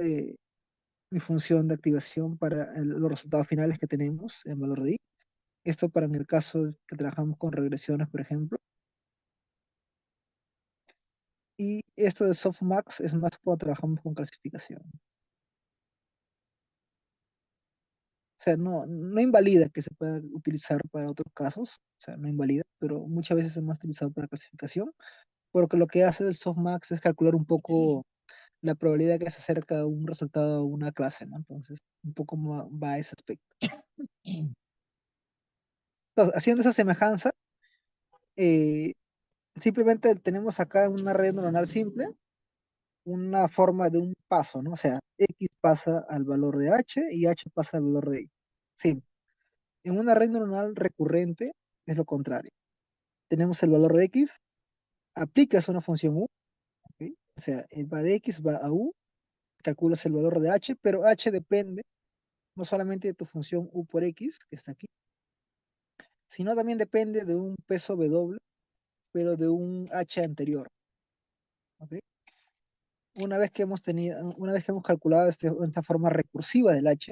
mi función de activación para los resultados finales que tenemos en valor de I. Esto para en el caso de que trabajamos con regresiones, por ejemplo. Y esto de softmax es más cuando trabajamos con clasificación. O sea, no invalida que se pueda utilizar para otros casos, o sea, no invalida, pero muchas veces es más utilizado para clasificación, porque lo que hace el softmax es calcular un poco la probabilidad que se acerca un resultado a una clase, ¿no? Entonces, un poco va a ese aspecto. Entonces, haciendo esa semejanza, eh, simplemente tenemos acá una red neuronal simple, una forma de un paso, ¿no? O sea, X pasa al valor de H y H pasa al valor de Y. Sí, en una red neuronal recurrente es lo contrario. Tenemos el valor de X, aplicas una función U, ¿ok? O sea, va de X, va a U, calculas el valor de H, pero H depende no solamente de tu función U por X, que está aquí, sino también depende de un peso W, pero de un H anterior, ¿ok? Una vez que hemos calculado esta forma recursiva del H,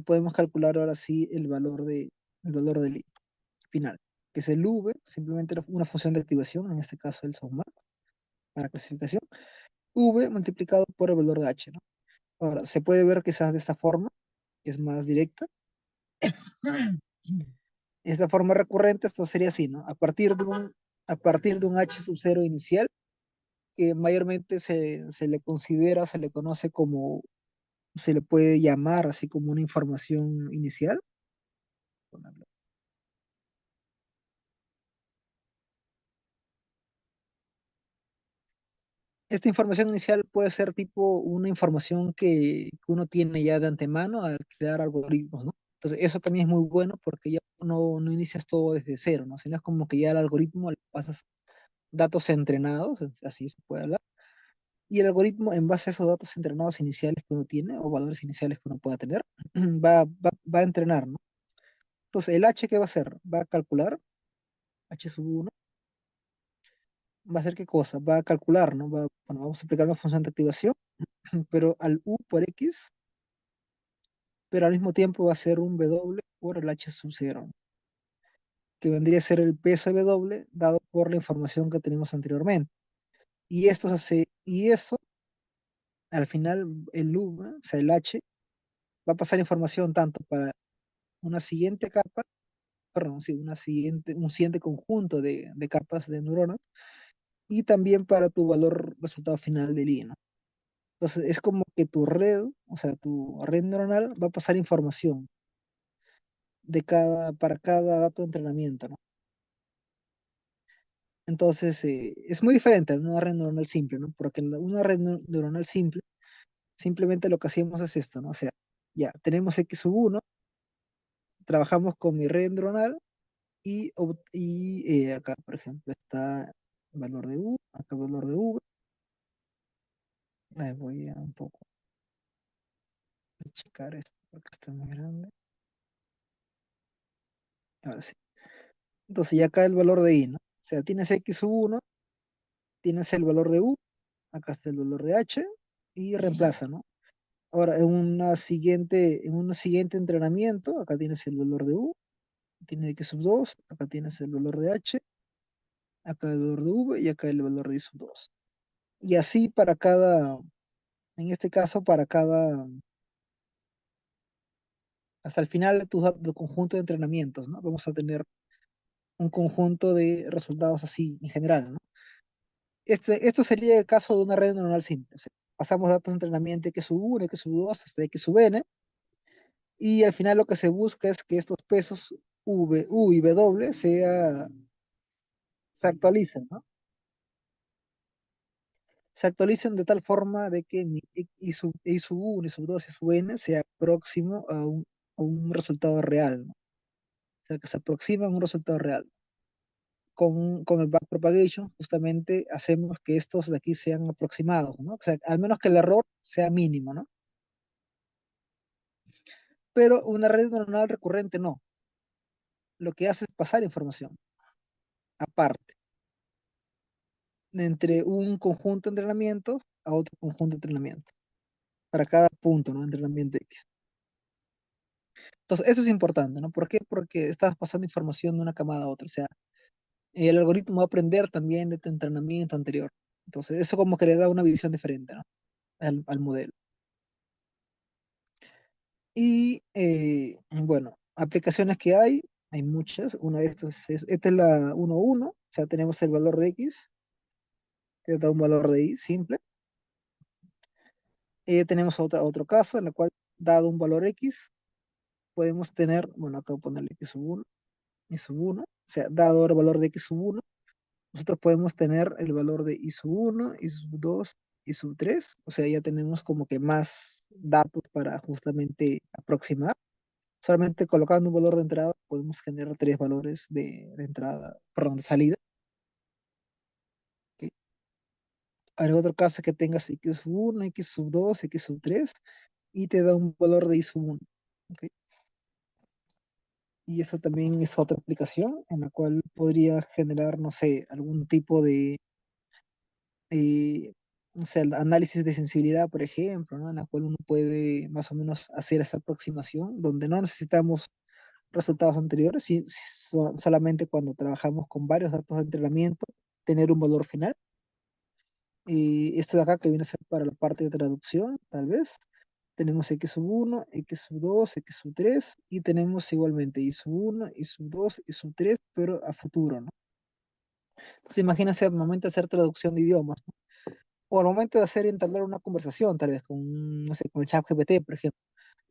podemos calcular ahora sí el valor del I final, que es el V, simplemente una función de activación, en este caso el softmax, para clasificación, V multiplicado por el valor de H, ¿no? Ahora, se puede ver quizás de esta forma, que es más directa. Esta forma recurrente, esto sería así, ¿no? A partir de un H sub cero inicial, que mayormente se le considera, se le conoce como, se le puede llamar así como una información inicial. Esta información inicial puede ser tipo una información que uno tiene ya de antemano al crear algoritmos, ¿no? Entonces, eso también es muy bueno porque ya no inicias todo desde cero, ¿no? Sino es como que ya al algoritmo le pasas datos entrenados, así se puede hablar, y el algoritmo, en base a esos datos entrenados iniciales que uno tiene o valores iniciales que uno pueda tener, va a entrenar, ¿no? Entonces, el H, ¿qué va a hacer? Va a calcular, H sub uno va a hacer qué cosa, va a calcular, ¿no? Bueno, vamos a aplicar una función de activación, pero al U por X, pero al mismo tiempo va a ser un W por el H sub cero, que vendría a ser el peso de W dado por la información que tenemos anteriormente. Y eso, al final, el U, ¿no? O sea, el H, va a pasar información tanto para una siguiente capa, perdón, sí, un siguiente conjunto de capas de neuronas, y también para tu valor resultado final del I, ¿no? Entonces, es como que tu red, o sea, tu red neuronal va a pasar información para cada dato de entrenamiento, ¿no? Entonces, es muy diferente a una red neuronal simple, ¿no? Porque una red neuronal simple, simplemente lo que hacemos es esto, ¿no? O sea, ya, tenemos X sub 1, trabajamos con mi red neuronal y acá, por ejemplo, está el valor de U, acá el valor de V. Ahí voy a un poco achicar esto porque está muy grande. Ahora sí. Entonces, ya acá el valor de I, ¿no? O sea, tienes X sub 1, tienes el valor de U, acá está el valor de H y reemplaza, ¿no? Ahora, en un siguiente entrenamiento, acá tienes el valor de U, tienes X sub 2, acá tienes el valor de H, acá el valor de V y acá el valor de I sub 2. Y así para cada, en este caso, hasta el final de tu conjunto de entrenamientos, ¿no? Vamos a tener un conjunto de resultados así en general, ¿no? Esto sería el caso de una red neuronal simple. pasamos datos de entrenamiento x sub 1, x sub 2, hasta x sub n, y al final lo que se busca es que estos pesos u y w se actualicen, ¿no? Se actualicen de tal forma de que mi i sub 1, i sub 2, i sub n sea próximo a un resultado real, ¿no? O sea, que se aproxima a un resultado real. Con el backpropagation, justamente hacemos que estos de aquí sean aproximados, ¿no? O sea, al menos que el error sea mínimo, ¿no? Pero una red neuronal recurrente no. Lo que hace es pasar información aparte, entre un conjunto de entrenamientos a otro conjunto de entrenamiento, para cada punto, ¿no? De entrenamiento X. Entonces, eso es importante, ¿no? ¿Por qué? Porque estás pasando información de una camada a otra. O sea, el algoritmo va a aprender también de tu entrenamiento anterior. Entonces, eso como que le da una visión diferente, ¿no? Al modelo. Y bueno, aplicaciones que hay muchas. Una de estas esta es la 1.1, o sea, tenemos el valor de X, que da un valor de Y simple. Tenemos otro caso en el cual, dado un valor X, podemos tener, bueno, acá voy a ponerle X sub 1, Y sub 1, o sea, dado el valor de X sub 1, nosotros podemos tener el valor de Y sub 1, Y sub 2, Y sub 3, o sea, ya tenemos como que más datos para justamente aproximar. Solamente colocando un valor de entrada podemos generar tres valores de entrada, perdón, de salida. ¿Ok? Hay otro caso que tengas X sub 1, X sub 2, X sub 3 y te da un valor de Y sub 1. ¿Ok? Y eso también es otra aplicación en la cual podría generar, no sé, algún tipo de, no sé, análisis de sensibilidad, por ejemplo, ¿no? En la cual uno puede más o menos hacer esta aproximación, donde no necesitamos resultados anteriores, solamente cuando trabajamos con varios datos de entrenamiento, tener un valor final. Y esto de acá que viene a ser para la parte de traducción, tal vez. Tenemos X sub 1, X sub 2, X sub 3 y tenemos igualmente Y sub 1, Y sub 2, Y sub 3, pero a futuro, ¿no? Entonces imagínense al momento de hacer traducción de idiomas, ¿no? O al momento de hacer entablar una conversación, tal vez con, no sé, con el chat GPT, por ejemplo,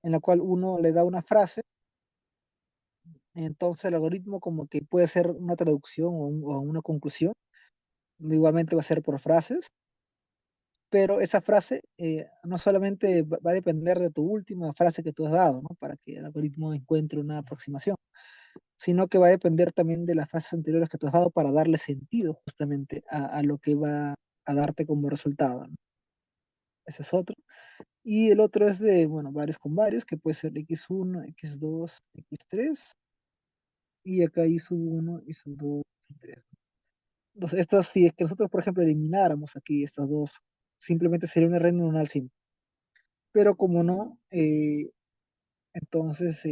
en la cual uno le da una frase. Entonces el algoritmo como que puede hacer una traducción o una conclusión, igualmente va a ser por frases, pero esa frase no solamente va a depender de tu última frase que tú has dado, ¿no? Para que el algoritmo encuentre una aproximación, sino que va a depender también de las frases anteriores que tú has dado para darle sentido justamente a lo que va a darte como resultado, ¿no? Ese es otro. Y el otro es de, bueno, varios con varios, que puede ser X1, X2, X3, y acá Y sub 1, Y sub 2, Y 3. Entonces, estos, si es que nosotros, por ejemplo, elimináramos aquí estas dos, simplemente sería una red neuronal simple. Pero como no, entonces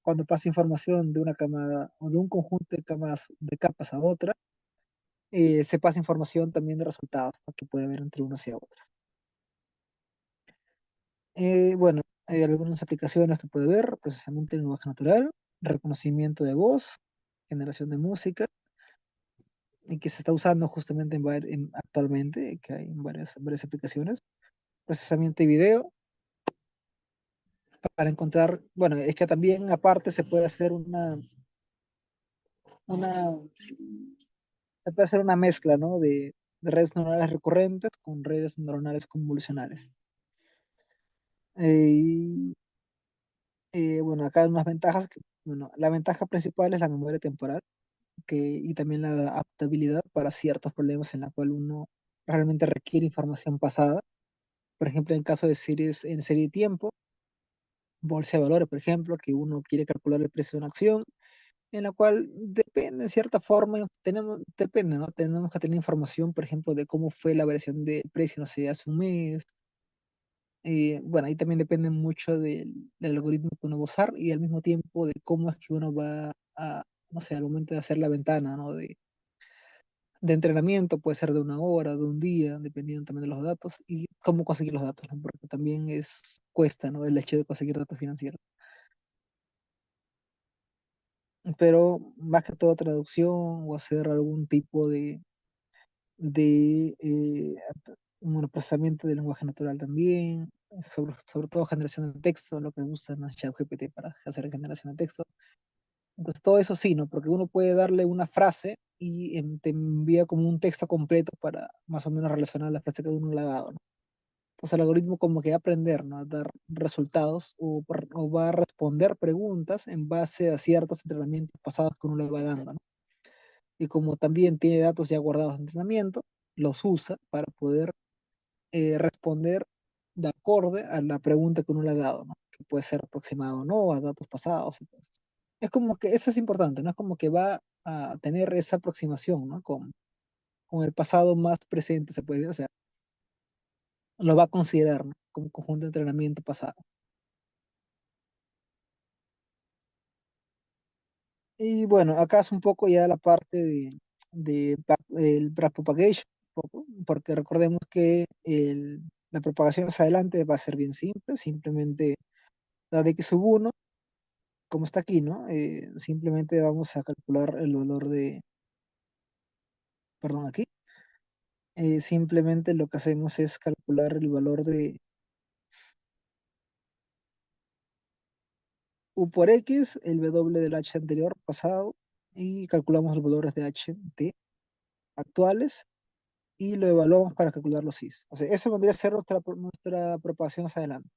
cuando pasa información de una camada o de un conjunto de capas a otra, se pasa información también de resultados, ¿no? Que puede haber entre unas y otras. Bueno, hay algunas aplicaciones que puede ver, procesamiento de lenguaje natural, reconocimiento de voz, generación de música, y que se está usando justamente actualmente, que hay en varias aplicaciones, procesamiento de video, para encontrar, bueno, es que también aparte se puede hacer se puede hacer una mezcla, ¿no? De redes neuronales recurrentes con redes neuronales convolucionales. Y bueno, acá hay unas ventajas bueno, la ventaja principal es la memoria temporal y también la adaptabilidad para ciertos problemas en la cual uno realmente requiere información pasada. Por ejemplo, en el caso de series en serie de tiempo, bolsa de valores, por ejemplo, que uno quiere calcular el precio de una acción, en la cual depende, en cierta forma, depende, ¿no? Tenemos que tener información, por ejemplo, de cómo fue la variación del precio, no sé, hace un mes. Bueno, ahí también depende mucho del algoritmo que uno va a usar y al mismo tiempo de cómo es que uno va a, no sé, al momento de hacer la ventana, ¿no? De entrenamiento, puede ser de una hora, de un día, dependiendo también de los datos y cómo conseguir los datos, ¿no? Porque también cuesta, ¿no? El hecho de conseguir datos financieros. Pero más que todo traducción o hacer algún tipo de un procesamiento del lenguaje natural también, sobre todo generación de texto, lo que usan los ChatGPT para hacer generación de texto. Entonces, todo eso sí, ¿no? Porque uno puede darle una frase y te envía como un texto completo para más o menos relacionar la frase que uno le ha dado, ¿no? Entonces, el algoritmo como que va a aprender, ¿no? A dar resultados o va a responder preguntas en base a ciertos entrenamientos pasados que uno le va dando, ¿no? Y como también tiene datos ya guardados de entrenamiento, los usa para poder responder de acorde a la pregunta que uno le ha dado, ¿no? Que puede ser aproximado o no a datos pasados. Entonces. Es como que eso es importante, ¿no? Es como que va a tener esa aproximación, ¿no? Con el pasado más presente, se puede decir, o sea, lo va a considerar, ¿no? Como conjunto de entrenamiento pasado. Y bueno, acá es un poco ya la parte el backpropagation, un poco, porque recordemos que la propagación hacia adelante va a ser bien simple, simplemente la de x sub 1 como está aquí, ¿no? Simplemente vamos a calcular el valor perdón, aquí, simplemente lo que hacemos es calcular el valor de u por x, el w del h anterior, pasado, y calculamos los valores de h t actuales, y lo evaluamos para calcular los is. O sea, eso vendría a ser nuestra propagación hacia adelante.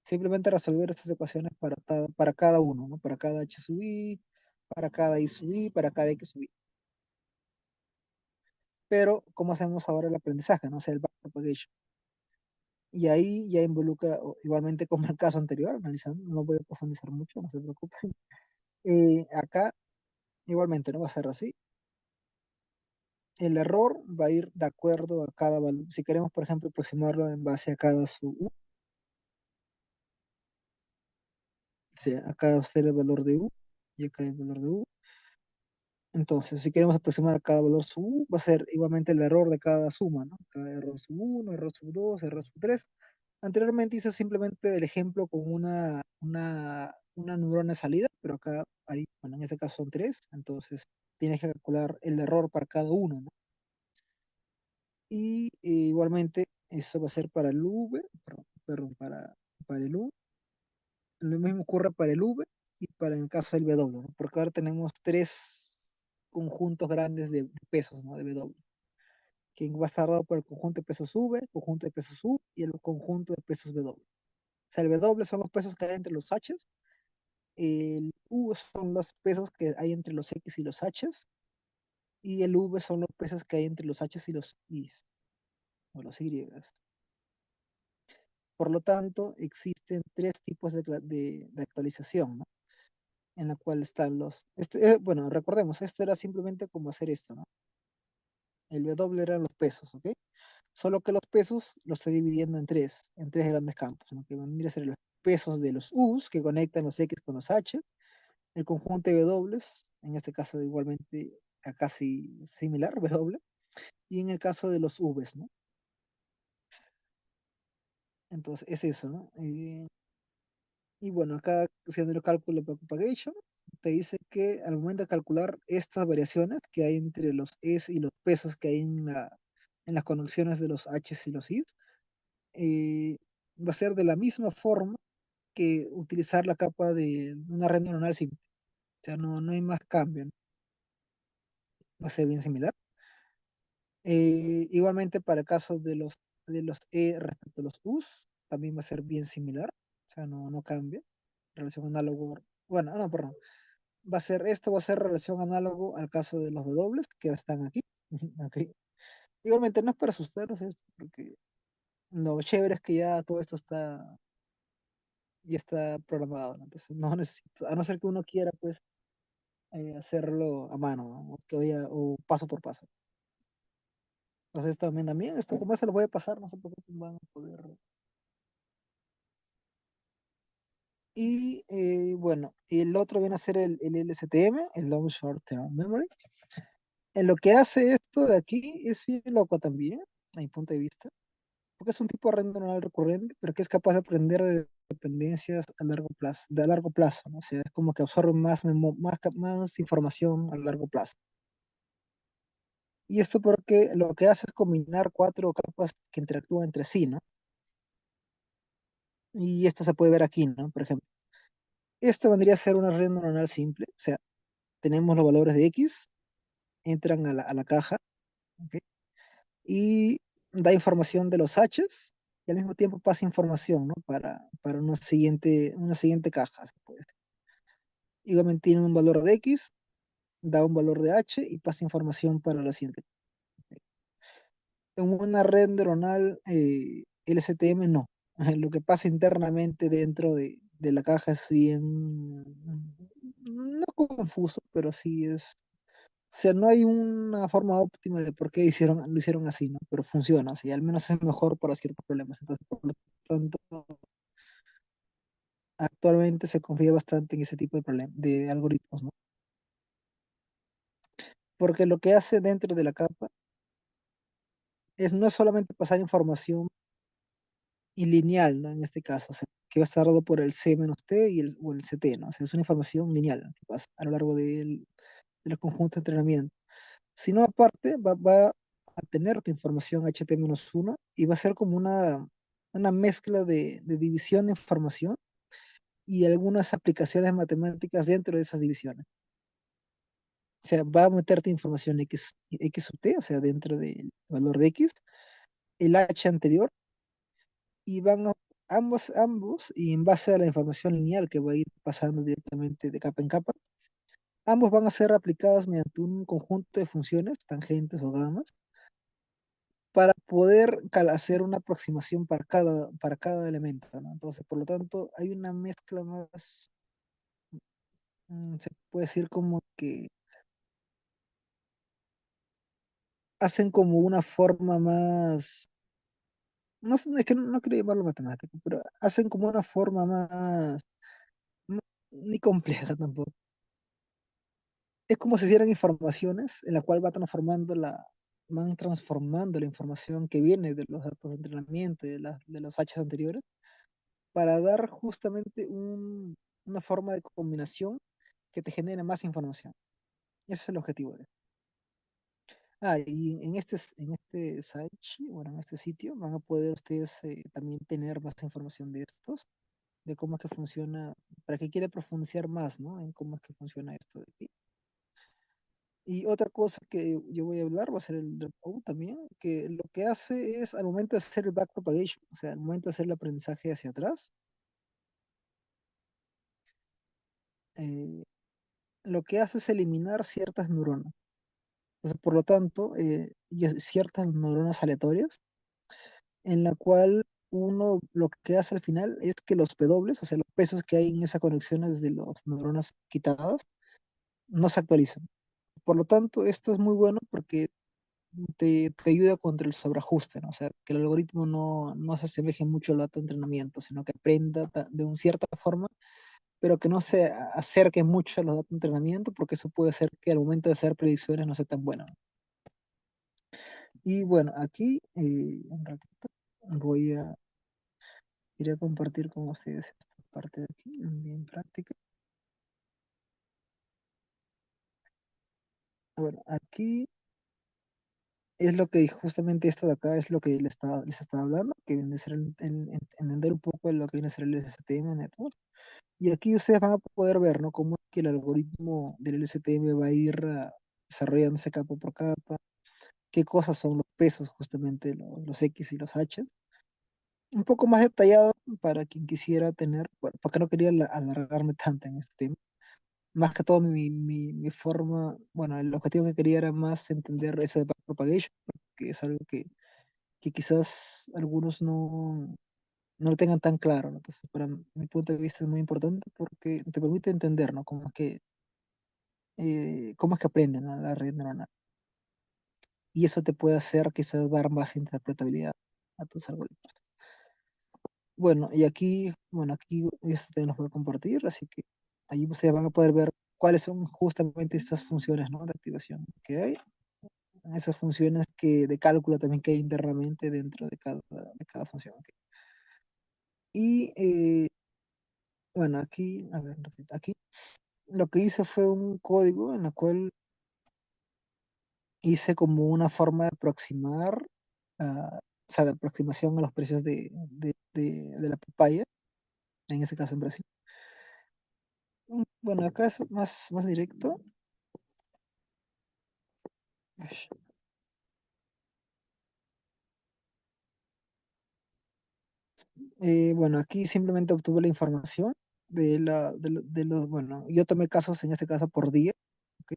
Simplemente resolver estas ecuaciones para cada uno, ¿no? Para cada h sub i, para cada i sub i, para cada x sub i. Pero, ¿cómo hacemos ahora el aprendizaje, no? O sea, el backpropagation. Y ahí ya involucra, igualmente como el caso anterior, analizando, no voy a profundizar mucho, no se preocupen. Acá, igualmente, no va a ser así. El error va a ir de acuerdo a cada valor. Si queremos, por ejemplo, aproximarlo en base a cada su U, o sea, acá va a ser el valor de U y acá el valor de U. Entonces, si queremos aproximar a cada valor su U, va a ser igualmente el error de cada suma, ¿no? Cada error sub 1, error sub 2, error sub 3. Anteriormente hice simplemente el ejemplo con una neurona de salida, pero acá hay, bueno, en este caso son tres, entonces tienes que calcular el error para cada uno, ¿no? Y igualmente eso va a ser para el V, perdón, para el U. Lo mismo ocurre para el V y para el caso del W, ¿no? Porque ahora tenemos tres conjuntos grandes de pesos, ¿no? De W, que va a estar dado por el conjunto de pesos V, el conjunto de pesos U y el conjunto de pesos W. O sea, el W son los pesos que hay entre los H's, el U son los pesos que hay entre los X y los H's, y el V son los pesos que hay entre los H's y los I's, o los Y's. Por lo tanto, existen tres tipos de actualización, ¿no? En la cual están bueno, recordemos, esto era simplemente como hacer esto, ¿no? El W eran los pesos, ¿ok? Solo que los pesos los estoy dividiendo en tres grandes campos, ¿no? Que van a ser los pesos de los U's que conectan los X con los H, el conjunto de W, en este caso igualmente a casi similar, W, y en el caso de los V's, ¿no? Entonces es eso, ¿no? Y bueno, acá haciendo el cálculo de propagation, te dice que al momento de calcular estas variaciones que hay entre los S y los pesos que hay en las conexiones de los H y los I's, eh, va a ser de la misma forma que utilizar la capa de una red neuronal simple. O sea, no hay más cambio, ¿no? Va a ser bien similar. Igualmente para casos de los E respecto a los U's, también va a ser bien similar. O sea, no cambia. Relación análogo. Bueno, no, perdón. Esto va a ser relación análogo al caso de los W que están aquí. Ok. Igualmente no es para asustarnos esto, porque lo chévere es que ya todo esto ya está programado, ¿no? Entonces no necesito, a no ser que uno quiera, pues, hacerlo a mano, ¿no? O paso por paso. Entonces también, esto como se lo voy a pasar, no sé por qué van a poder. Y bueno, el otro viene a ser el LSTM, el Long Short Term Memory. En lo que hace esto de aquí es bien loco también, a mi punto de vista, porque es un tipo de red neuronal recurrente, pero que es capaz de aprender de dependencias a largo plazo, ¿no? O sea, es como que absorbe más información a largo plazo. Y esto porque lo que hace es combinar cuatro capas que interactúan entre sí, ¿no? Y esto se puede ver aquí, ¿no? Por ejemplo, esto vendría a ser una red neuronal simple, o sea, tenemos los valores de X, entran a la caja, ¿ok? Y da información de los H's y al mismo tiempo pasa información, ¿no? Para una siguiente caja, se puede decir. Igualmente tiene un valor de X, da un valor de H y pasa información para la siguiente. En una red neuronal LSTM no. Lo que pasa internamente dentro de la caja es bien, no confuso, pero sí es. O sea, no hay una forma óptima de por qué lo hicieron así, ¿no? Pero funciona, así, al menos es mejor para ciertos problemas. Entonces, por lo tanto, actualmente se confía bastante en ese tipo de de algoritmos, ¿no? Porque lo que hace dentro de la capa no es solamente pasar información y lineal, ¿no? En este caso, o sea, que va a estar dado por el C menos T o el CT, ¿no? O sea, es una información lineal, ¿no? Que pasa a lo largo de los conjuntos de entrenamiento. Sino aparte, va a tener tu información HT-1 y va a ser como una mezcla de división de información y algunas aplicaciones matemáticas dentro de esas divisiones. O sea, va a meterte información X sub T, o sea, dentro del valor de X, el H anterior y ambos, y en base a la información lineal que va a ir pasando directamente de capa en capa, ambos van a ser aplicados mediante un conjunto de funciones, tangentes o gamas, para poder hacer una aproximación para cada elemento, ¿no? Entonces, por lo tanto, hay una mezcla más, se puede decir como que hacen como una forma más, no sé, es que no quiero llamarlo matemático, pero hacen como una forma más, no- ni compleja tampoco. Es como si hicieran informaciones en la cual van transformando la información que viene de los datos de entrenamiento y de los H anteriores para dar justamente una forma de combinación que te genere más información. Ese es el objetivo de esto. Y en este site, bueno, en este sitio, van a poder ustedes también tener más información de estos, de cómo es que funciona, para que quiera profundizar más, ¿no? En cómo es que funciona esto de aquí. Y otra cosa que yo voy a hablar va a ser el dropout también, que lo que hace es al momento de hacer el backpropagation, o sea, al momento de hacer el aprendizaje hacia atrás, eh, lo que hace es eliminar ciertas neuronas. Entonces, por lo tanto, y ciertas neuronas aleatorias, en la cual uno lo que hace al final es que los W, o sea, los pesos que hay en esas conexiones de las neuronas quitadas, no se actualizan. Por lo tanto, esto es muy bueno porque te ayuda contra el sobreajuste, ¿no? O sea, que el algoritmo no se asemeje mucho al dato de entrenamiento, sino que aprenda de una cierta forma, pero que no se acerque mucho a los datos de entrenamiento, porque eso puede ser que al momento de hacer predicciones no sea tan bueno. Y bueno, aquí un ratito iré a compartir con ustedes esta parte de aquí, bien práctica. Bueno, aquí es lo que justamente esto de acá es lo que les estaba hablando, que viene a ser entender un poco lo que viene a ser el STM Network. Y aquí ustedes van a poder ver, ¿no? Cómo es que el algoritmo del LSTM va a ir desarrollándose capa por capa, qué cosas son los pesos, justamente los X y los H. Un poco más detallado para quien quisiera tener, bueno, porque no quería alargarme tanto en este tema. Más que todo mi forma, bueno, el objetivo que quería era más entender ese de backpropagation, porque es algo que quizás algunos no lo tengan tan claro, ¿no? Entonces, para mi punto de vista es muy importante porque te permite entender, ¿no? Cómo es que aprenden, ¿no? La red neuronal. Y eso te puede hacer quizás dar más interpretabilidad a tus algoritmos. Bueno, y aquí, bueno, aquí esto también los voy a compartir, así que ahí ustedes van a poder ver cuáles son justamente estas funciones, ¿no? De activación que hay, esas funciones de cálculo también que hay internamente dentro de cada función. ¿Ok? Y bueno, aquí, a ver, un ratito, aquí lo que hice fue un código en el cual hice como una forma de aproximar, o sea, de aproximación a los precios de la papaya, en ese caso en Brasil. Bueno, acá es más directo. Ush. Bueno, aquí simplemente obtuve la información bueno, yo tomé casos en este caso por día. ¿Ok?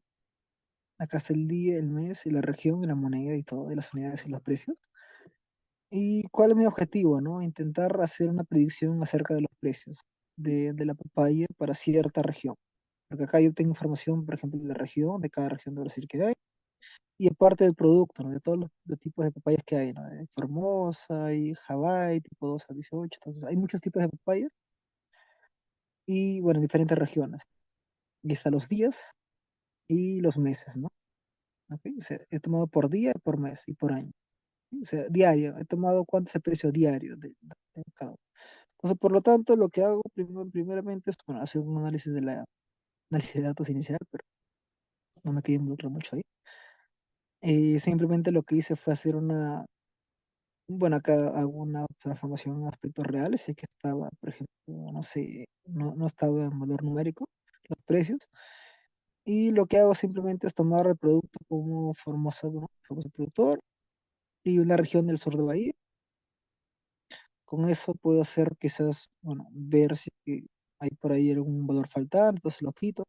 Acá está el día, el mes y la región y la moneda y todo, de las unidades y los precios. ¿Y cuál es mi objetivo, no? Intentar hacer una predicción acerca de los precios de la papaya para cierta región. Porque acá yo tengo información, por ejemplo, de la región, de cada región de Brasil que hay, y aparte del producto, ¿no? De todos los tipos de papayas que hay, ¿no? De Formosa y Hawái, tipo 2 a 18. Entonces, hay muchos tipos de papayas y, bueno, en diferentes regiones. Y está los días y los meses, ¿no? ¿Ok? O sea, he tomado por día, por mes y por año. ¿Sí? O sea, diario. He tomado cuánto es el precio diario de cada uno. Entonces, por lo tanto, lo que hago primeramente es, bueno, hacer un análisis de datos inicial, pero no me quería involucrar mucho ahí. Simplemente lo que hice fue hacer bueno, acá hago una transformación en aspectos reales, sé que estaba, por ejemplo, no sé, no estaba en valor numérico, los precios, y lo que hago simplemente es tomar el producto como Formosa, ¿no? Formosa productor, y una región del sur de Bahía. Con eso puedo hacer quizás, bueno, ver si hay por ahí algún valor faltante, entonces lo quito,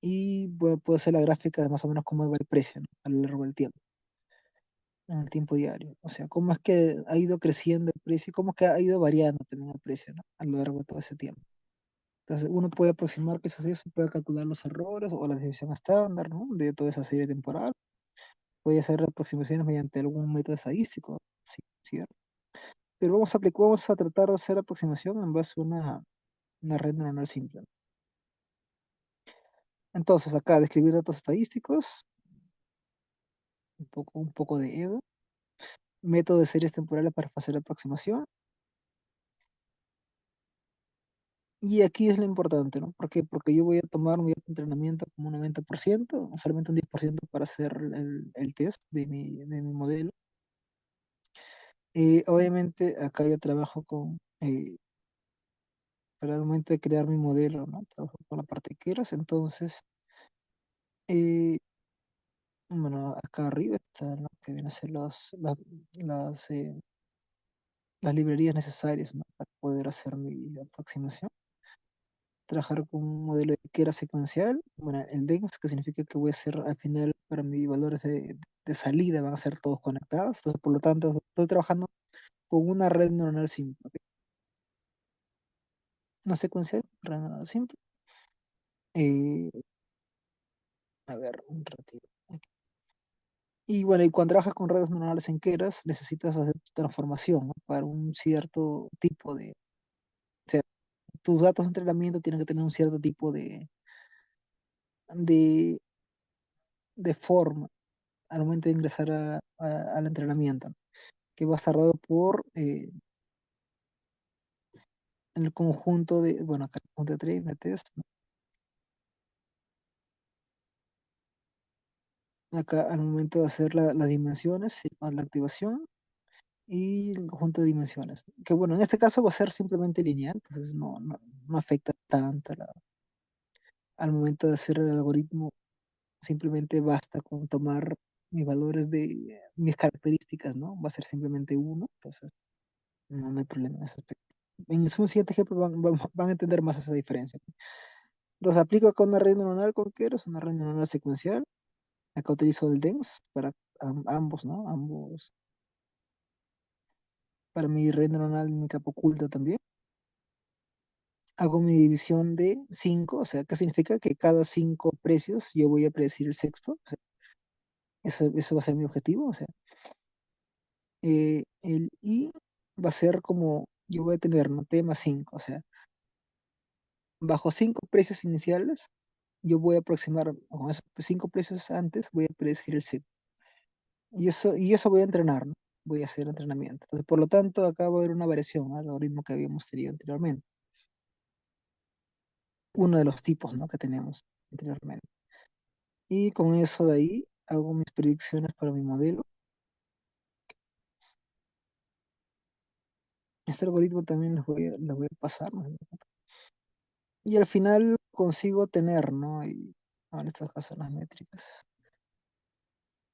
y bueno, puedo hacer la gráfica de más o menos cómo va el precio, ¿no? A lo largo del tiempo, en el tiempo diario. O sea, cómo es que ha ido creciendo el precio y cómo es que ha ido variando también el precio, ¿no? A lo largo de todo ese tiempo. Entonces, uno puede aproximar que eso puede calcular los errores o la desviación estándar, ¿no? De toda esa serie temporal. Puede hacer aproximaciones mediante algún método estadístico, sí, ¿cierto? Pero vamos a tratar de hacer aproximación en base a una red neuronal simple. Entonces, acá describir datos estadísticos, un poco de EDO, método de series temporales para hacer aproximación. Y aquí es lo importante, ¿no? ¿Por qué? Porque yo voy a tomar mi entrenamiento como un 90%, solamente un 10% para hacer el test de mi modelo. Obviamente acá yo trabajo para el momento de crear mi modelo, ¿no? Trabajo con la parte que quieras, entonces, eh, bueno, acá arriba está lo que vienen a ser las, eh, las librerías necesarias, ¿no? Para poder hacer mi aproximación. Trabajar con un modelo de que era secuencial, bueno, el DENS, que significa que voy a hacer al final para mis valores de salida, van a ser todos conectados, entonces por lo tanto estoy trabajando con una red neuronal simple, ¿ok? Una secuencial, red neuronal simple. Eh, a ver, un ratito. Y bueno, y cuando trabajas con redes neuronales enteras, necesitas hacer tu transformación, ¿no? Para un cierto tipo o sea, tus datos de entrenamiento tienen que tener un cierto tipo de, de forma al momento de ingresar al entrenamiento, ¿no? Que va a estar dado por el conjunto bueno, acá el conjunto de training, de test, ¿no? Acá al momento de hacer las dimensiones, sí, la activación y el conjunto de dimensiones. Que bueno, en este caso va a ser simplemente lineal, entonces no afecta tanto al momento de hacer el algoritmo, simplemente basta con tomar mis valores de mis características, ¿no? Va a ser simplemente uno, entonces no hay problema en ese aspecto. En el siguiente ejemplo van a entender más esa diferencia. Los aplico acá una red neuronal con que es una red neuronal secuencial. Acá utilizo el DENS para ambos, ¿no? Ambos. Para mi red neuronal, mi capa oculta también. Hago mi división de 5, o sea, ¿qué significa? Que cada 5 precios yo voy a predecir el sexto. O sea, eso va a ser mi objetivo. O sea, el I va a ser como, yo voy a tener, ¿no? T más 5. O sea, bajo 5 precios iniciales, yo voy a aproximar, o con esos 5 precios antes, voy a predecir el sexto. Y eso voy a entrenar, ¿no? Voy a hacer entrenamiento. Entonces, por lo tanto, acá va a haber una variación, ¿no? Al algoritmo que habíamos tenido anteriormente. Uno de los tipos, ¿no? Que teníamos anteriormente. Y con eso de ahí, hago mis predicciones para mi modelo. Este algoritmo también les voy a pasar, ¿no? Y al final consigo tener, ¿no? Y ahora estas acá son las métricas.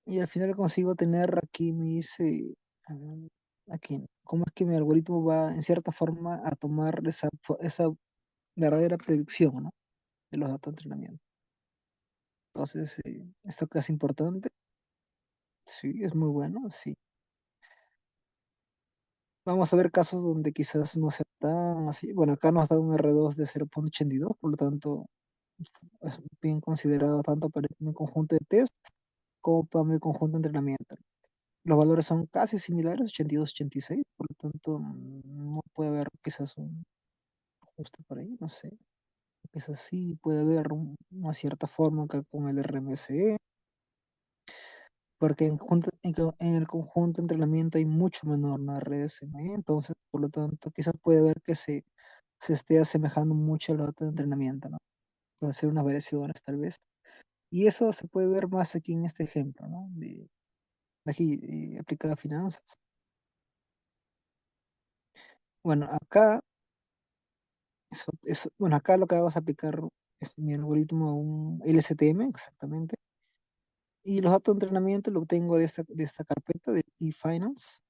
Y al final consigo tener aquí mis, aquí, ¿no? Cómo es que mi algoritmo va, en cierta forma, a tomar esa verdadera predicción, ¿no? De los datos de entrenamiento. Entonces, esto que es importante, sí, es muy bueno, sí. Vamos a ver casos donde quizás no sea tan así. Bueno, acá nos da un R2 de 0,82, por lo tanto, es bien considerado tanto para mi conjunto de test como para mi conjunto de entrenamiento. Los valores son casi similares, 82, 86, por lo tanto, no puede haber quizás un ajuste por ahí, no sé. Quizás sí puede haber una cierta forma acá con el RMSE, porque en el conjunto de entrenamiento hay mucho menor, ¿no? RSME, entonces, por lo tanto, quizás puede ver que se esté asemejando mucho a los datos de entrenamiento, ¿no? Puede ser unas variaciones tal vez. Y eso se puede ver más aquí en este ejemplo, ¿no? De aquí, aplicada a finanzas. Bueno, acá, bueno, acá lo que vamos a aplicar es mi algoritmo a un LSTM, exactamente. Y los datos de entrenamiento lo obtengo de esta carpeta de eFinance.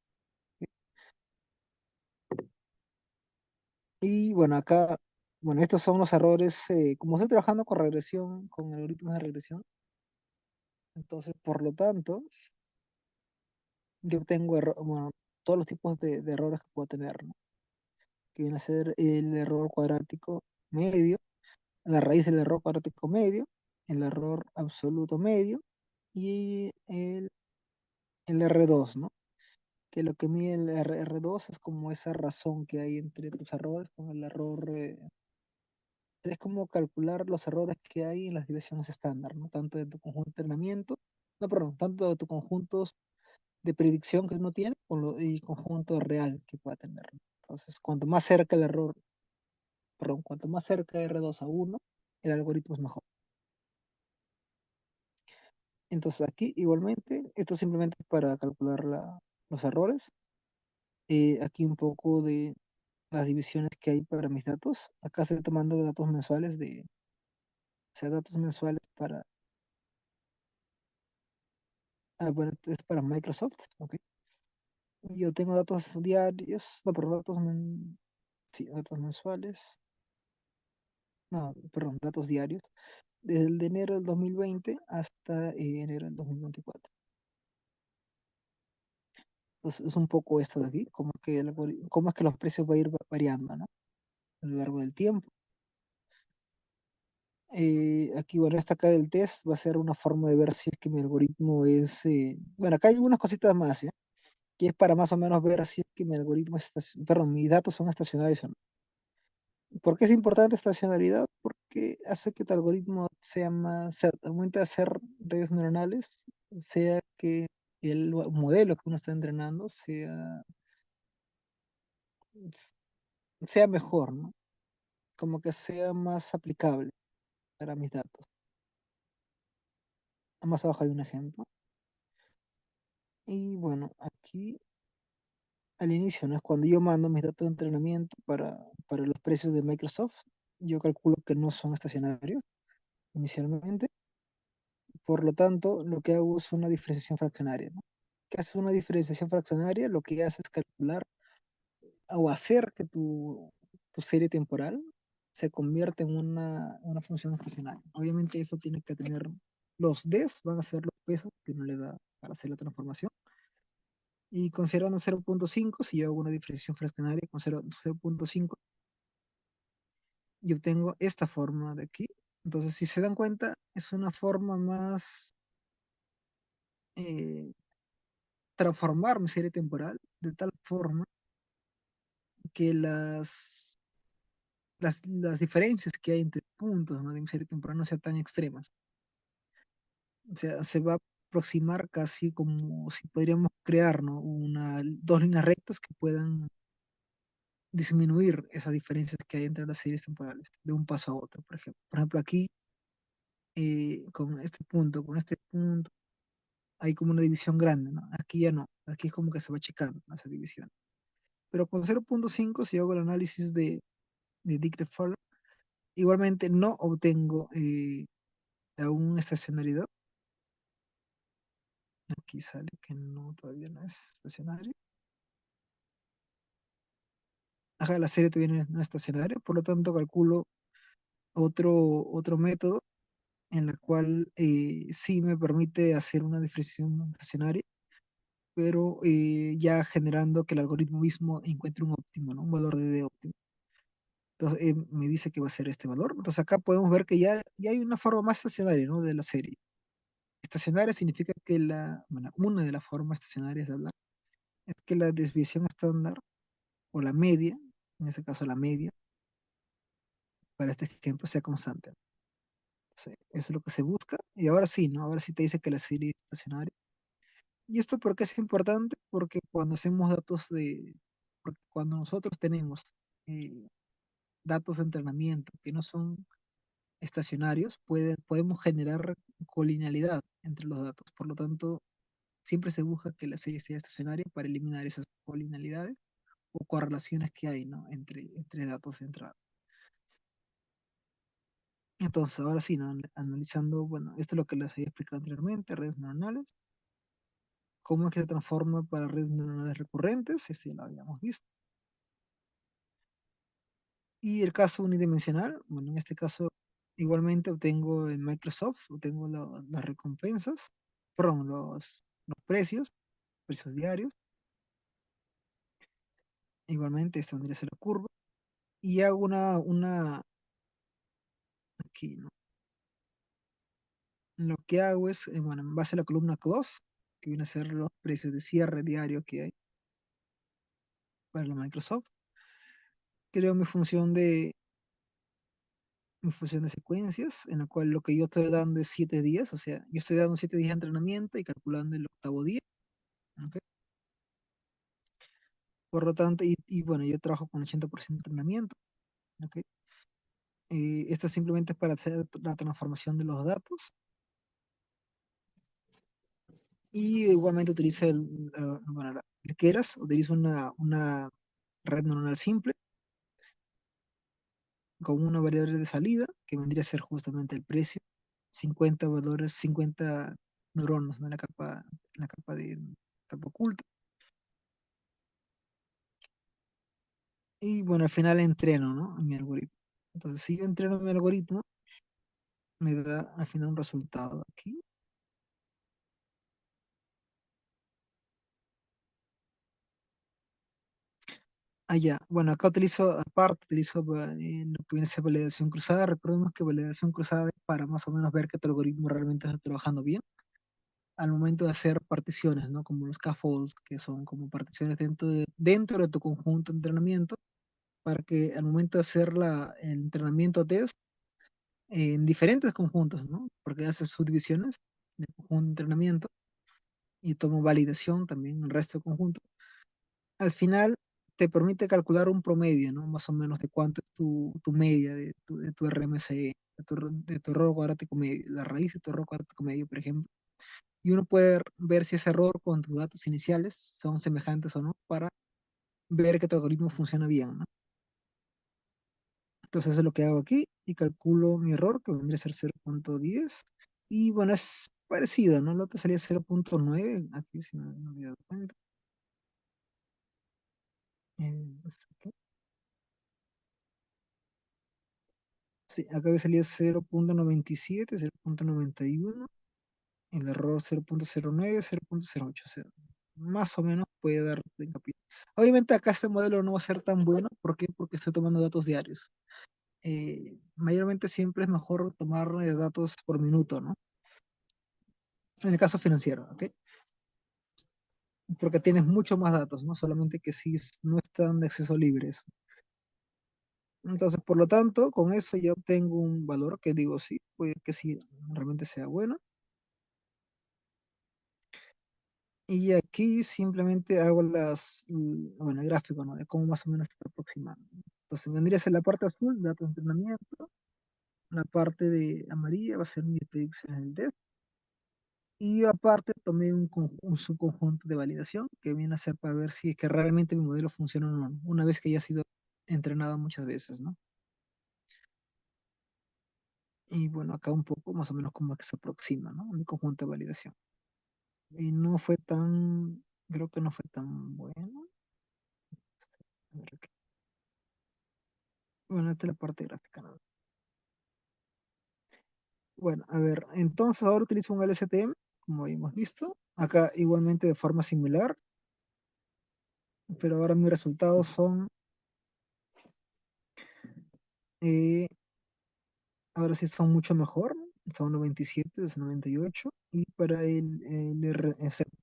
Y bueno, acá, bueno, estos son los errores, como estoy trabajando con regresión, con algoritmos de regresión, entonces, por lo tanto, yo obtengo bueno, todos los tipos de errores que puedo tener, ¿no? Que viene a ser el error cuadrático medio, la raíz del error cuadrático medio, el error absoluto medio y el R2, ¿no? Que lo que mide el R2 es como esa razón que hay entre los errores con el error. Es como calcular los errores que hay en las diversiones estándar, ¿no? Tanto de tu conjunto de entrenamiento, no, perdón, tanto de tus conjuntos de predicción que uno tiene y conjunto real que pueda tener, ¿no? Entonces, cuanto más cerca el error, perdón, cuanto más cerca R2 a 1, el algoritmo es mejor. Entonces, aquí igualmente, esto simplemente es para calcular los errores. Aquí un poco de las divisiones que hay para mis datos. Acá estoy tomando datos mensuales o sea, datos mensuales para, bueno, es para Microsoft, ¿ok? Yo tengo datos diarios, no, perdón, sí, datos mensuales, no, perdón, datos diarios, desde el de enero del 2020 hasta enero del 2024. Entonces, es un poco esto de aquí, cómo es que los precios van a ir variando, ¿no? A lo largo del tiempo. Aquí, bueno, esta acá del test va a ser una forma de ver si es que mi algoritmo es, bueno, acá hay algunas cositas más, ¿ya? Que es para más o menos ver si es que mi algoritmo perdón, mis datos son estacionarios o no. ¿Por qué es importante estacionalidad? Porque hace que tu algoritmo sea más, al momento de hacer redes neuronales, sea que el modelo que uno está entrenando sea mejor, ¿no? Como que sea más aplicable para mis datos. Más abajo hay un ejemplo. Y bueno, aquí al inicio, ¿no? Es cuando yo mando mis datos de entrenamiento para los precios de Microsoft, yo calculo que no son estacionarios inicialmente. Por lo tanto, lo que hago es una diferenciación fraccionaria, ¿no? ¿Qué hace una diferenciación fraccionaria? Lo que hace es calcular o hacer que tu serie temporal se convierta en una función estacionaria. Obviamente eso tiene que tener, los Ds van a ser los pesos que uno le da para hacer la transformación. Y considerando 0,5, si yo hago una diferenciación fraccionaria con 0,5, y obtengo esta forma de aquí. Entonces, si se dan cuenta, es una forma más eh, transformar mi serie temporal de tal forma que las diferencias que hay entre puntos, ¿no? de mi serie temporal no sean tan extremas. O sea, se va a aproximar casi como si podríamos crear, ¿no? Dos líneas rectas que puedan disminuir esas diferencias que hay entre las series temporales de un paso a otro, por ejemplo. Por ejemplo, aquí, con este punto, hay como una división grande, ¿no? Aquí ya no, aquí es como que se va checando, ¿no?, esa división. Pero con 0.5, si hago el análisis de Dictefall, igualmente no obtengo aún estacionalidad. Aquí sale que no, todavía no es estacionario. Ajá, la serie todavía no es estacionaria, por lo tanto calculo otro método en la cual sí me permite hacer una diferenciación estacionaria, pero ya generando que el algoritmo mismo encuentre un óptimo, ¿no? Un valor de D óptimo. Entonces me dice que va a ser este valor. Entonces acá podemos ver que ya hay una forma más estacionaria, ¿no?, de la serie. Estacionaria significa que bueno, una de las formas estacionarias de hablar es que la desviación estándar o la media, en este caso la media, para este ejemplo sea constante. Sí, eso es lo que se busca. Y ahora sí, ¿no? Ahora sí te dice que la serie es estacionaria. ¿Y esto por qué es importante? Porque cuando hacemos porque cuando nosotros tenemos eh, datos de entrenamiento que no son estacionarios, podemos generar colinealidad entre los datos. Por lo tanto, siempre se busca que la serie sea estacionaria para eliminar esas colinealidades o correlaciones que hay, ¿no?, entre datos de entrada. Entonces, ahora sí, ¿no?, analizando, bueno, esto es lo que les había explicado anteriormente, redes neuronales, cómo es que se transforma para redes neuronales recurrentes, ese lo habíamos visto. Y el caso unidimensional, bueno, en este caso igualmente obtengo en Microsoft, obtengo las recompensas, perdón, los precios diarios, igualmente esta vendría a ser la curva, y hago aquí, ¿no? Lo que hago es, bueno, en base a la columna close, que viene a ser los precios de cierre diario que hay para la Microsoft, creo mi función de secuencias, en la cual lo que yo estoy dando es 7 días, o sea, yo estoy dando 7 días de entrenamiento y calculando el octavo día, ¿ok? Por lo tanto, y bueno, yo trabajo con 80% de entrenamiento, ¿ok? Esto simplemente es para hacer la transformación de los datos, y igualmente utiliza bueno, el Keras, utiliza una red neuronal simple con una variable de salida que vendría a ser justamente el precio, 50 valores, 50 neuronas, ¿no?, en la capa oculta. Y bueno, al final entreno, ¿no?, mi algoritmo. Entonces, si yo entreno mi algoritmo, me da al final un resultado aquí. Ya. Bueno, acá lo que viene a ser validación cruzada. Recordemos que validación cruzada es para más o menos ver que tu algoritmo realmente está trabajando bien al momento de hacer particiones, ¿no? Como los scaffolds, que son como particiones dentro de tu conjunto de entrenamiento, para que al momento de hacer el entrenamiento test en diferentes conjuntos, ¿no? Porque haces subdivisiones de conjunto de entrenamiento y tomo validación también en el resto del conjunto. Al final te permite calcular un promedio, ¿no? Más o menos de cuánto es tu media de tu RMSE, de tu error cuadrático medio, la raíz de tu error cuadrático medio, por ejemplo. Y uno puede ver si ese error con tus datos iniciales son semejantes o no para ver que tu algoritmo funciona bien, ¿no? Entonces eso es lo que hago aquí y calculo mi error, que vendría a ser 0.10. Y bueno, es parecido, ¿no? El otro sería 0.9, aquí si no me había dado cuenta. Aquí. Sí, acá me salía 0.97, 0.91, el error 0.09, 0.08, o sea, más o menos puede dar hincapié. Obviamente acá este modelo no va a ser tan bueno, ¿por qué? Porque estoy tomando datos diarios. Mayormente siempre es mejor tomar datos por minuto, ¿no? En el caso financiero, ¿ok? Porque tienes mucho más datos, ¿no? Solamente que si no están de acceso libre eso. Entonces, por lo tanto, con eso ya obtengo un valor que digo, sí, puede que sí realmente sea bueno. Y aquí simplemente hago bueno, el gráfico, ¿no?, de cómo más o menos está aproximando. Entonces, vendría a ser la parte azul, datos de entrenamiento, la parte de amarilla va a ser mi predicción del test, Y aparte tomé un subconjunto de validación que viene a ser para ver si es que realmente mi modelo funciona o no, una vez que ya ha sido entrenado muchas veces, ¿no? Y bueno, acá un poco más o menos como que se aproxima, ¿no? Mi conjunto de validación. Y no fue tan, creo que no fue tan bueno. A ver, bueno, esta es la parte gráfica, ¿no? Bueno, a ver, entonces ahora utilizo un LSTM, como hemos visto. Acá igualmente de forma similar, pero ahora mis resultados son, eh, ahora sí son mucho mejor, son 97 de 98, y para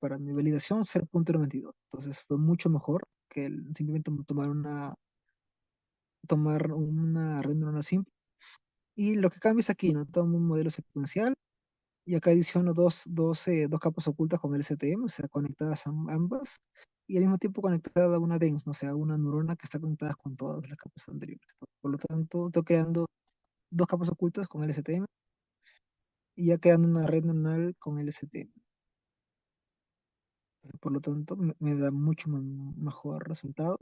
para mi validación 0.92. Entonces fue mucho mejor que simplemente tomar una red neuronal simple. Y lo que cambia es aquí, ¿no? Tomo un modelo secuencial y acá adiciono dos capas ocultas con el STM, o sea, conectadas ambas, y al mismo tiempo conectada a una DENS, ¿no? O sea, una neurona que está conectada con todas las capas anteriores. Por lo tanto, estoy creando dos capas ocultas con el STM y ya quedando una red neuronal con el STM. Por lo tanto, me da mucho mejor resultado.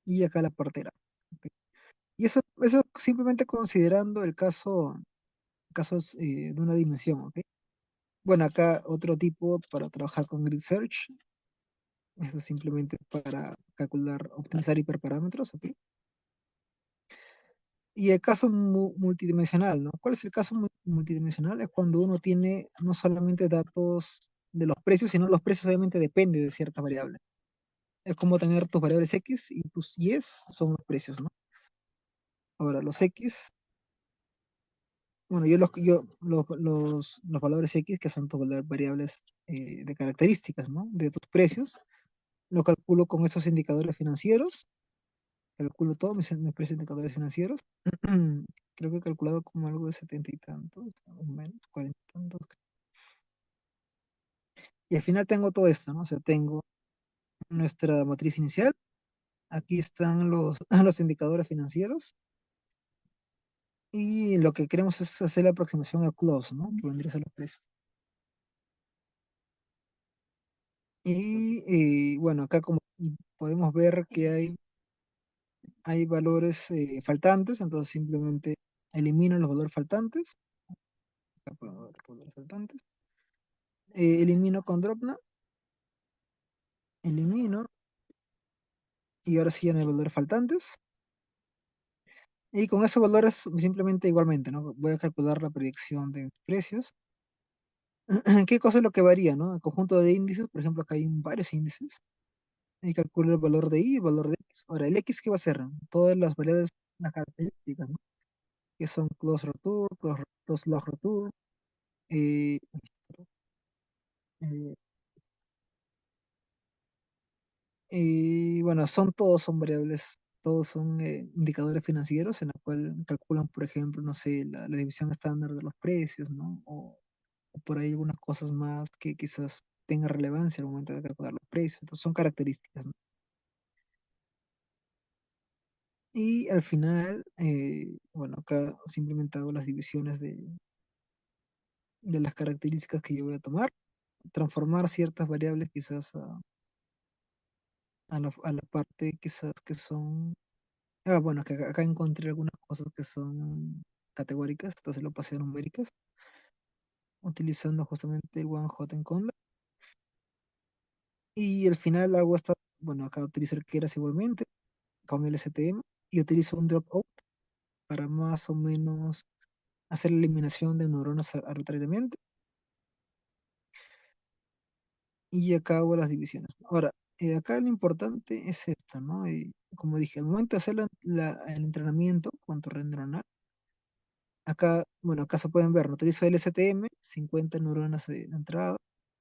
Y acá la partera. ¿Ok? Y eso simplemente considerando el casos de una dimensión, ¿ok? Bueno, acá otro tipo para trabajar con Grid Search. Esto es simplemente para calcular, optimizar hiperparámetros, ¿ok? Y el caso multidimensional, ¿no? ¿Cuál es el caso multidimensional? Es cuando uno tiene no solamente datos de los precios, sino los precios obviamente dependen de ciertas variables. Es como tener tus variables X y tus Y's son los precios, ¿no? Ahora, los X, bueno, los valores X, que son tus variables de características, ¿no? De tus precios, lo calculo con esos indicadores financieros, calculo todos mis precios indicadores financieros. Creo que he calculado como algo de 70 y tantos, o menos, 40 y tantos. Y al final tengo todo esto, ¿no? O sea, tengo nuestra matriz inicial, aquí están los indicadores financieros, y lo que queremos es hacer la aproximación a close, ¿no? Que vendría a ser los precios. Y bueno, acá como podemos ver que hay valores faltantes, entonces simplemente elimino los valores faltantes. Acá podemos ver que valores faltantes. Elimino con dropna, elimino, y ahora sí ya no hay valores faltantes. Y con esos valores simplemente igualmente, ¿no? Voy a calcular la predicción de precios. ¿Qué cosa es lo que varía, ¿no? El conjunto de índices, por ejemplo, acá hay varios índices. Y calculo el valor de Y y el valor de X. Ahora, ¿el X qué va a ser? Todas las variables, las características, ¿no? Que son close return, close log return, eh, eh, bueno, son variables, todos son indicadores financieros en la cual calculan, por ejemplo, no sé, la división estándar de los precios, ¿no? O por ahí algunas cosas más que quizás tengan relevancia al momento de calcular los precios. Entonces son características, ¿no? Y al final, bueno, acá simplemente hago las divisiones de las características que yo voy a tomar, transformar ciertas variables quizás a la parte quizás que son. Bueno, que acá encontré algunas cosas que son categóricas, entonces lo pasé a numéricas, utilizando justamente el one hot encoder. Y al final hago esta, bueno, acá utilizo el keras igualmente, con el STM, y utilizo un dropout para más o menos hacer la eliminación de neuronas arbitrariamente, y acá hago las divisiones. Ahora, acá lo importante es esto, ¿no? Y como dije, al momento de hacer el entrenamiento con tu red neuronal, acá, bueno, acá se pueden ver, ¿no? Utilizo el STM, 50 neuronas de entrada.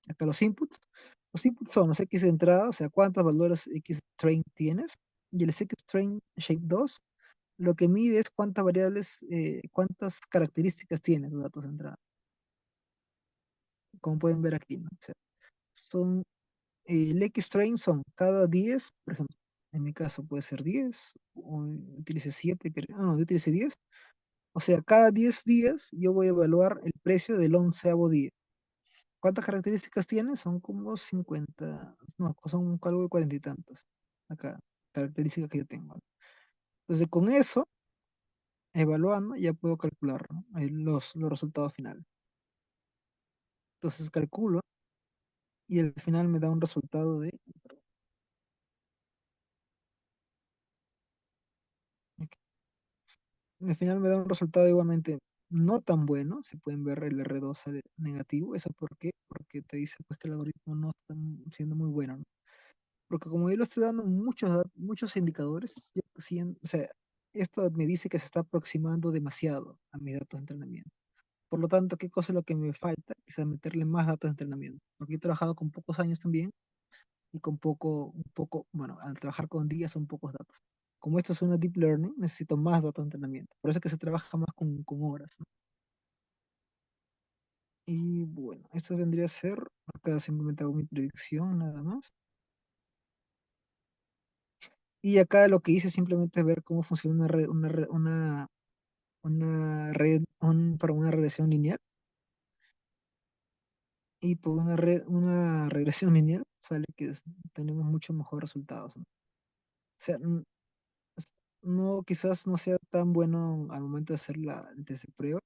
Acá los inputs. Los inputs son los X de entrada, o sea, cuántos valores X train tienes. Y el X train shape 2 lo que mide es cuántas variables, cuántas características tiene los datos de entrada. Como pueden ver aquí, ¿no? O sea, son, el X train son cada 10, por ejemplo, en mi caso puede ser 10, o utilice 7, no, yo utilice 10. O sea, cada 10 días yo voy a evaluar el precio del onceavo día. ¿Cuántas características tiene? Son como 50, no, son algo de 40 y tantas. Acá, características que yo tengo. Entonces, con eso, evaluando, ya puedo calcular, ¿no? Los resultados finales. Entonces, calculo y al final me da un resultado de. Al final me da un resultado igualmente no tan bueno. Se pueden ver el R2 sale negativo. ¿Eso por qué? Porque te dice pues que el algoritmo no está siendo muy bueno, ¿no? Porque como yo le estoy dando muchos indicadores, yo o sea, esto me dice que se está aproximando demasiado a mis datos de entrenamiento. Por lo tanto, ¿qué cosa es lo que me falta? Quizás meterle más datos de entrenamiento. Porque he trabajado con pocos años también y con bueno, al trabajar con días son pocos datos. Como esto es una deep learning, necesito más datos de entrenamiento. Por eso es que se trabaja más con horas, ¿no? Y bueno, esto vendría a ser, acá simplemente hago mi predicción nada más. Y acá lo que hice simplemente es ver cómo funciona una red, para una regresión lineal. Y por una regresión lineal sale que tenemos mucho mejores resultados, ¿no? O sea, s- no, quizás no sea tan bueno al momento de hacer el test de prueba,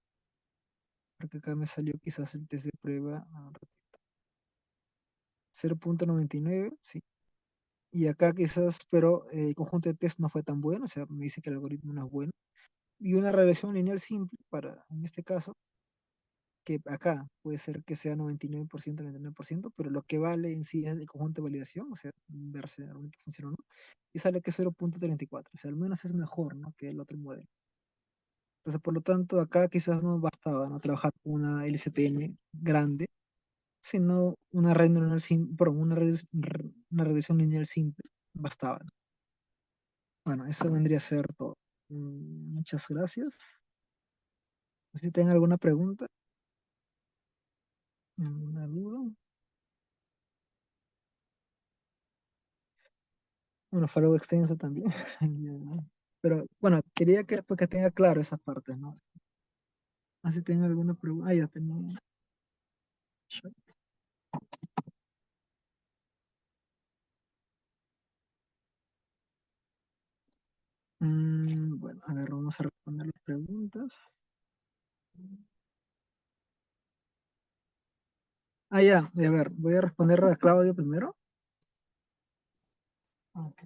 porque acá me salió quizás el test de prueba 0.99, sí. Y acá quizás, pero el conjunto de test no fue tan bueno, o sea, me dice que el algoritmo no es bueno. Y una regresión lineal simple para, en este caso, que acá puede ser que sea 99%, 99%, pero lo que vale en sí es el conjunto de validación, o sea, ver si realmente funciona o no, y sale que es 0.34, o sea, al menos es mejor, ¿no?, que el otro modelo. Entonces, por lo tanto, acá quizás no bastaba, ¿no?, trabajar con una LSTM grande, sino una red neuronal simple, perdón, una regresión lineal simple, bastaba, ¿no? Bueno, eso vendría a ser todo. Muchas gracias. Si tienen alguna pregunta, una duda. Bueno, fue algo extenso también. Ya. Pero bueno, quería que, pues, que tenga claro esas partes, ¿no? Así tengo alguna pregunta. Ah, ya tenía. Bueno, a ver, vamos a responder las preguntas. Ah, ya, a ver, voy a responder a Claudio primero. Ok.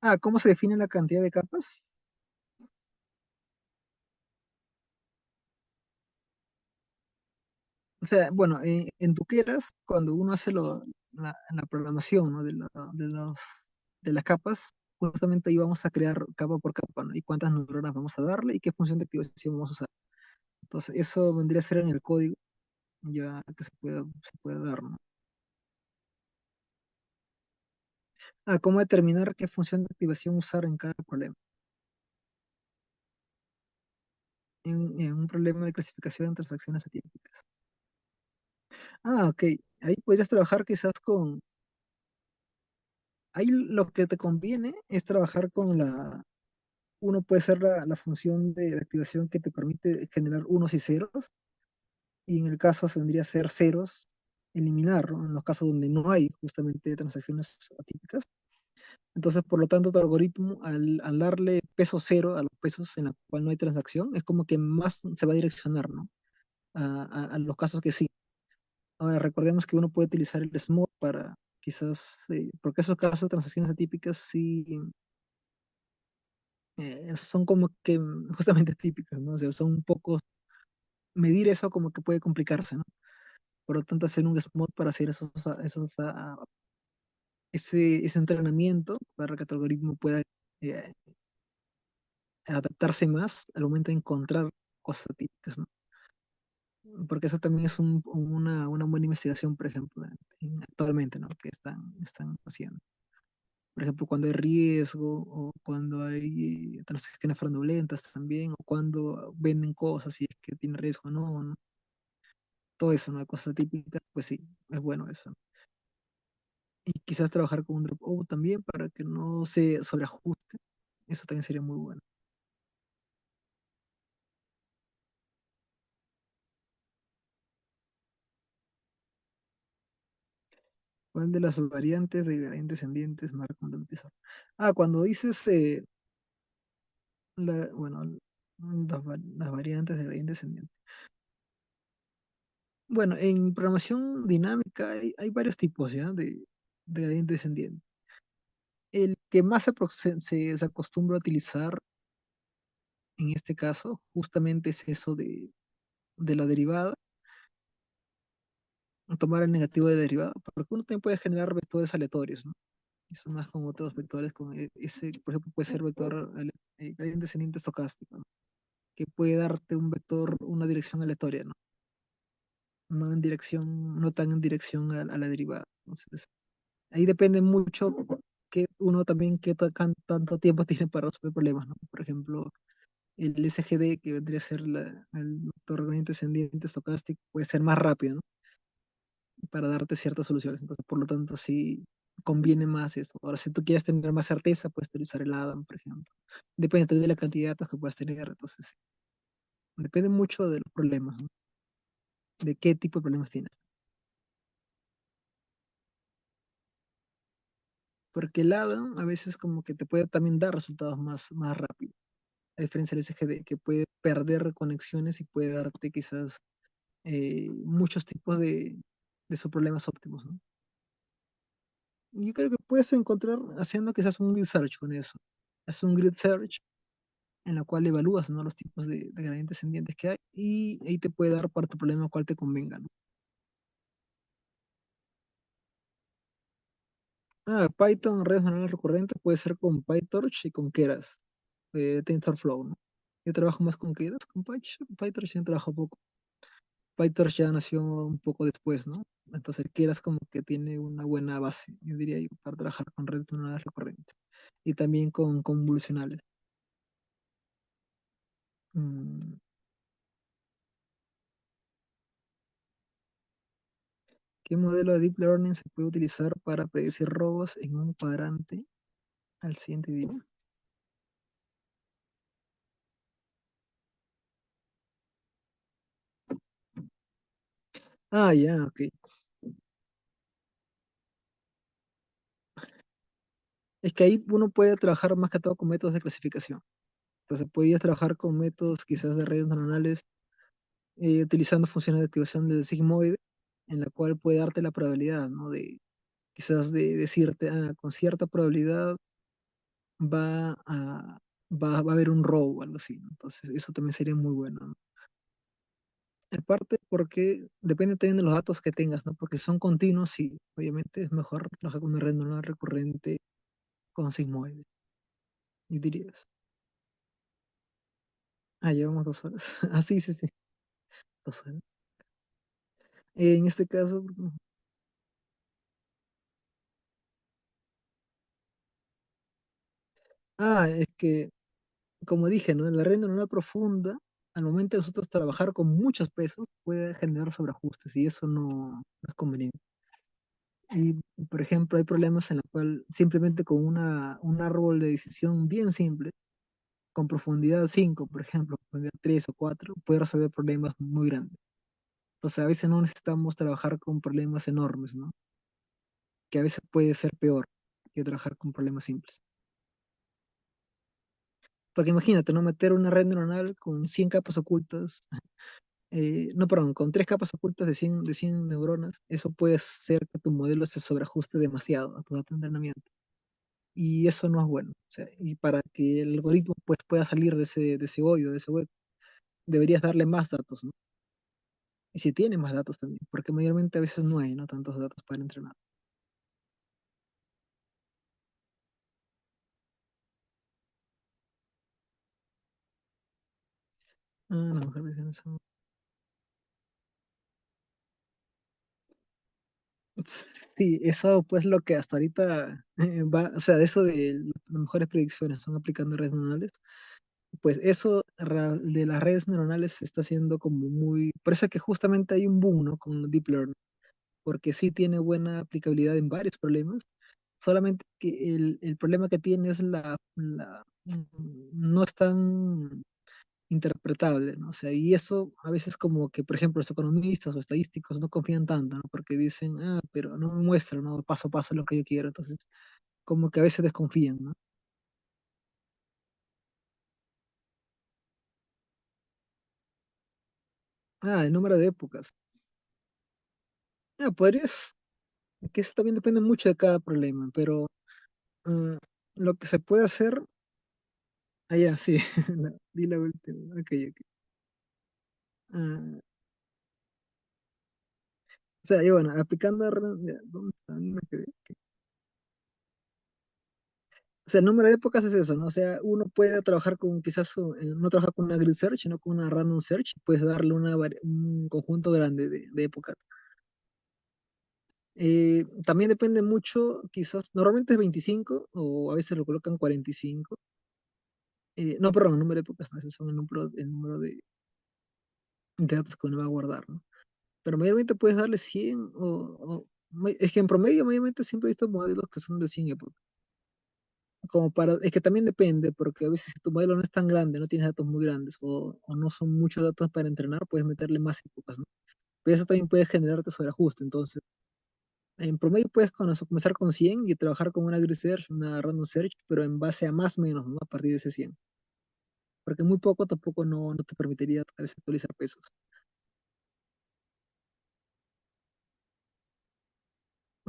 Ah, ¿cómo se define la cantidad de capas? O sea, bueno, en Tuqueras, cuando uno hace la programación, ¿no?, de las capas, justamente ahí vamos a crear capa por capa, ¿no? Y cuántas neuronas vamos a darle y qué función de activación vamos a usar. Entonces, eso vendría a ser en el código, ya que se puede dar, ¿no? Ah, ¿cómo determinar qué función de activación usar en cada problema? En un problema de clasificación de transacciones atípicas. Ah, ok. Ahí podrías trabajar quizás ahí lo que te conviene es trabajar uno puede ser la función de activación que te permite generar unos y ceros, y en el caso vendría a ser ceros, eliminar, ¿no?, en los casos donde no hay justamente transacciones atípicas. Entonces, por lo tanto, tu algoritmo, al darle peso cero a los pesos en los cuales no hay transacción, es como que más se va a direccionar, ¿no?, a los casos que sí. Ahora, recordemos que uno puede utilizar el SMOD para quizás, porque esos casos de transacciones atípicas sí son como que justamente típicas, ¿no? O sea, son un poco, medir eso como que puede complicarse, ¿no? Por lo tanto, hacer un SMOD para hacer ese entrenamiento para que tu algoritmo pueda eh, adaptarse más al momento de encontrar cosas atípicas, ¿no? Porque eso también es una buena investigación, por ejemplo, actualmente, ¿no?, que están haciendo. Por ejemplo, cuando hay riesgo o cuando hay transacciones fraudulentas también, o cuando venden cosas y es que tiene riesgo o no, ¿no? Todo eso, ¿no? Cosas típicas, pues sí, es bueno eso, ¿no? Y quizás trabajar con un dropout también para que no se sobreajuste. Eso también sería muy bueno. ¿Cuál de las variantes de gradientes descendientes más recomendable utilizar? Ah, cuando dices, bueno, las variantes de gradiente descendiente. Bueno, en programación dinámica hay varios tipos, ¿ya? De gradiente descendiente. El que más se acostumbra a utilizar en este caso, justamente es eso de la derivada, tomar el negativo de derivada, porque uno también puede generar vectores aleatorios, ¿no? Y son más como otros vectores, con ese, por ejemplo, puede ser vector gradiente descendiente estocástico, ¿no? Que puede darte un vector, una dirección aleatoria, ¿no? No en dirección, no tan en dirección a la derivada. Entonces, ahí depende mucho que uno también tanto tiempo tiene para resolver problemas, ¿no? Por ejemplo, el SGD, que vendría a ser el vector gradiente descendiente estocástico, puede ser más rápido, ¿no? Para darte ciertas soluciones. Entonces, por lo tanto, sí conviene más eso. Ahora, si tú quieres tener más certeza, puedes utilizar el Adam, por ejemplo. Depende también de la cantidad de datos que puedas tener. Entonces, sí, depende mucho de los problemas, ¿no? De qué tipo de problemas tienes. Porque el Adam a veces como que te puede también dar resultados más rápido. A diferencia del SGD, que puede perder conexiones y puede darte quizás muchos tipos de sus problemas óptimos, ¿no? Y yo creo que puedes encontrar haciendo quizás un grid search con eso. Haz un grid search en la cual evalúas, ¿no? Los tipos de gradientes descendientes que hay y ahí te puede dar para tu problema cuál te convenga, ¿no? Ah, Python, redes neuronales recurrentes, puede ser con PyTorch y con Keras, TensorFlow, ¿no? Yo trabajo más con Keras, con PyTorch ya trabajo poco. PyTorch ya nació un poco después, ¿no? Entonces Keras como que tiene una buena base, yo diría yo, para trabajar con redes neuronales recurrentes y también con convolucionales. Mm, ¿Qué modelo de Deep Learning se puede utilizar para predecir robos en un cuadrante al siguiente día? Ah, ya, ok. Es que ahí uno puede trabajar más que todo con métodos de clasificación. Entonces, podías trabajar con métodos quizás de redes neuronales utilizando funciones de activación del sigmoide, en la cual puede darte la probabilidad, ¿no? De quizás de decirte, ah, con cierta probabilidad va a, va a haber un robo o algo así, ¿no? Entonces, eso también sería muy bueno, ¿no? Aparte, porque depende también de los datos que tengas, ¿no? Porque si son continuos, sí, obviamente es mejor trabajar con una red neuronal recurrente con sigmoide, y dirías. Ah, llevamos 2 horas. Ah, sí, sí, sí. 2 horas. En este caso, es que, como dije, ¿no? La red neuronal profunda, al momento de nosotros trabajar con muchos pesos, puede generar sobreajustes y eso no es conveniente. Y, por ejemplo, hay problemas en los cuales simplemente con un árbol de decisión bien simple, con profundidad 5 por ejemplo, profundidad 3 o 4 puede resolver problemas muy grandes. Entonces, a veces no necesitamos trabajar con problemas enormes, ¿no? Que a veces puede ser peor que trabajar con problemas simples. Porque imagínate, ¿no? Meter una red neuronal con 100 capas ocultas, no, perdón, con 3 capas ocultas de cien neuronas, eso puede hacer que tu modelo se sobreajuste demasiado a tu dato de entrenamiento. Y eso no es bueno. O sea, y para que el algoritmo pues, pueda salir de ese hoyo, de ese hueco, deberías darle más datos, ¿no? Y si tiene más datos también, porque mayormente a veces no hay, ¿no? Tantos datos para entrenar. Ah, la mejor versión es Sí, eso pues lo que hasta ahorita o sea, eso de las mejores predicciones son aplicando redes neuronales, pues eso de las redes neuronales se está haciendo como muy, por eso es que justamente hay un boom, ¿no? Con Deep Learning, porque sí tiene buena aplicabilidad en varios problemas, solamente que el problema que tiene es no es tan interpretable, ¿no? O sea, y eso a veces como que, por ejemplo, los economistas o estadísticos no confían tanto, ¿no? Porque dicen, ah, pero no me muestra, ¿no? Paso a paso lo que yo quiero. Entonces, como que a veces desconfían, ¿no? Ah, el número de épocas. Ah, podrías, que eso también depende mucho de cada problema, pero ah, lo que se puede hacer, ah, ya, sí, di la última, ok, ok. Ah, o sea, y bueno, aplicando, ya, ¿dónde está? ¿Dónde me quedé? Ok. O sea, el número de épocas es eso, ¿no? O sea, uno puede trabajar con, quizás, no trabajar con una grid search, sino con una random search, puedes darle un conjunto grande de épocas. También depende mucho, quizás, normalmente es 25 o a veces lo colocan 45. No, perdón, el número de épocas, no, ese son el número de datos que uno va a guardar, ¿no? Pero mayormente puedes darle 100 es que en promedio, mayormente siempre he visto modelos que son de 100 épocas. Es que también depende, porque a veces si tu modelo no es tan grande, no tienes datos muy grandes o no son muchos datos para entrenar, puedes meterle más épocas, ¿no? Pero eso también puede generarte sobreajuste. Entonces, en promedio puedes comenzar con 100 y trabajar con una grid search, una random search, pero en base a más o menos, ¿no? A partir de ese 100. Porque muy poco tampoco no te permitiría tal vez actualizar pesos.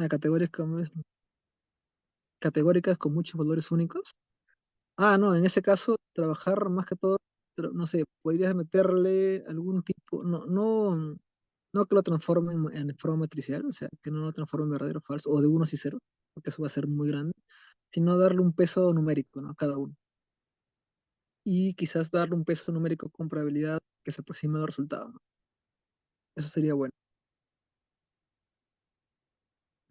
Categorías categóricas con muchos valores únicos. Ah, no, en ese caso, trabajar más que todo, no sé, podrías meterle algún tipo, no que lo transforme en forma matricial, o sea, que no lo transforme en verdadero o falso, o de unos y ceros, porque eso va a ser muy grande, sino darle un peso numérico, ¿no? A cada uno. Y quizás darle un peso numérico con probabilidad que se aproxime al resultado, ¿no? Eso sería bueno.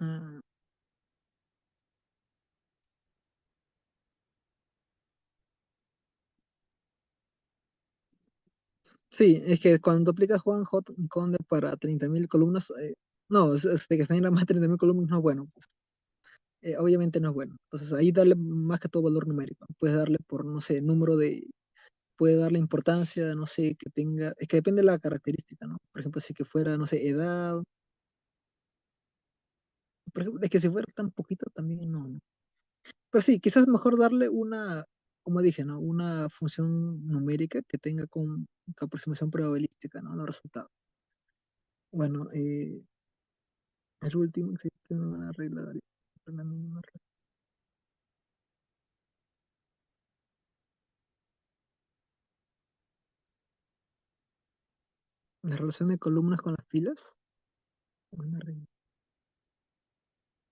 Ah, sí, es que cuando aplicas Juan Hot Conde para 30.000 columnas, no, de que tenga más de 30.000 columnas no es bueno, pues. Obviamente no es bueno. Entonces ahí darle más que todo valor numérico. Puedes darle por, no sé, puede darle importancia, no sé, que tenga, es que depende de la característica, ¿no? Por ejemplo, si que fuera, no sé, edad, por ejemplo, es que si fuera tan poquito también no, ¿no? Pero sí, quizás mejor darle como dije, ¿no? Una función numérica que tenga con aproximación probabilística, ¿no? Los resultados. Bueno, el último existe una regla la mínima la relación de columnas con las filas, una regla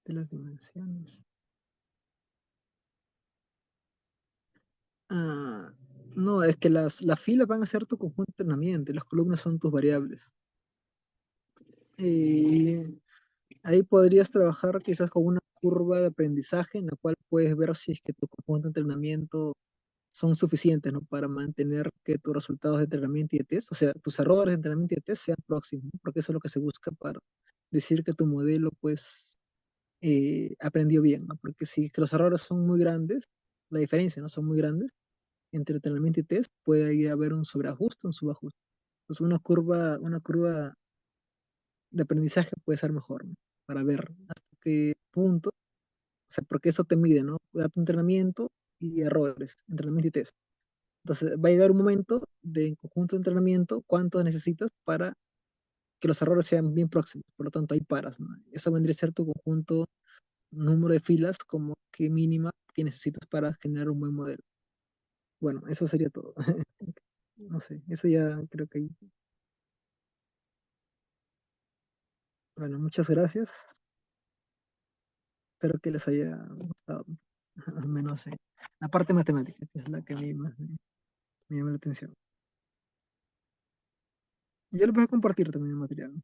de las dimensiones. Ah, no, es que las filas van a ser tu conjunto de entrenamiento y las columnas son tus variables. Y ahí podrías trabajar quizás con una curva de aprendizaje en la cual puedes ver si es que tu conjunto de entrenamiento son suficientes, ¿no? Para mantener que tus resultados de entrenamiento y de test, o sea, tus errores de entrenamiento y de test sean próximos, ¿no? Porque eso es lo que se busca para decir que tu modelo, pues, aprendió bien, ¿no? Porque si que los errores son muy grandes, la diferencia, ¿no? Son muy grandes entre entrenamiento y test, puede ahí haber un sobreajuste, un subajuste. Entonces una curva de aprendizaje puede ser mejor, ¿no? Para ver hasta qué punto, o sea, porque eso te mide, ¿no? Dato de entrenamiento y errores, entrenamiento y test. Entonces va a llegar un momento de en conjunto de entrenamiento, cuánto necesitas para que los errores sean bien próximos. Por lo tanto, ahí paras, ¿no? Eso vendría a ser tu conjunto, número de filas como que mínima que necesitas para generar un buen modelo. Bueno, eso sería todo. No sé, eso ya creo que... Bueno, muchas gracias. Espero que les haya gustado, al menos la parte matemática, que es la que a mí más me llama la atención. Y yo les voy a compartir también el material.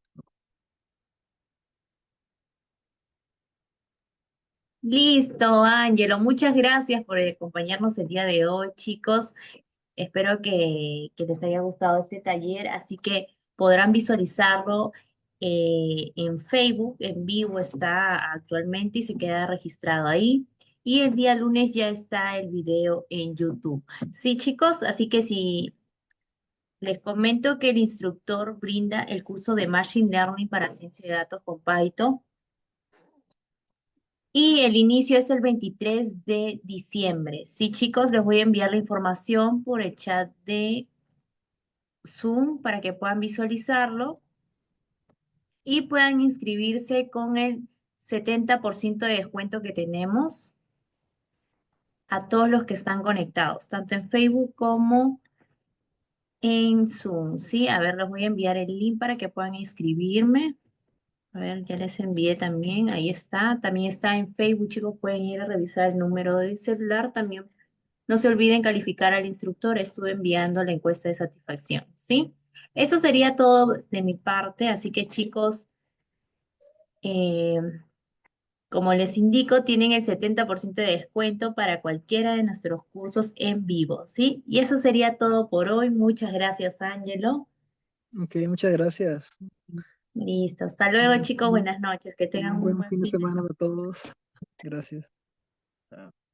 Listo, Ángelo. Muchas gracias por acompañarnos el día de hoy, chicos. Espero que les haya gustado este taller, así que podrán visualizarlo en Facebook, en vivo está actualmente y se queda registrado ahí. Y el día lunes ya está el video en YouTube. Sí, chicos, así que si Les comento que el instructor brinda el curso de Machine Learning para ciencia de datos con Python y el inicio es el 23 de diciembre. Sí, chicos, les voy a enviar la información por el chat de Zoom para que puedan visualizarlo y puedan inscribirse con el 70% de descuento que tenemos a todos los que están conectados, tanto en Facebook como en Zoom, ¿sí? A ver, les voy a enviar el link para que puedan inscribirme. A ver, ya les envié también, ahí está. También está en Facebook, chicos, pueden ir a revisar el número de celular. También no se olviden calificar al instructor, estuve enviando la encuesta de satisfacción, ¿sí? Eso sería todo de mi parte, así que chicos, eh, como les indico, tienen el 70% de descuento para cualquiera de nuestros cursos en vivo, ¿sí? Y eso sería todo por hoy. Muchas gracias, Ángelo. Ok, muchas gracias. Listo. Hasta luego, Un chicos. Buenas noches. Que tengan un un buen buen fin de fin de semana semana. para todos. Gracias. Chao.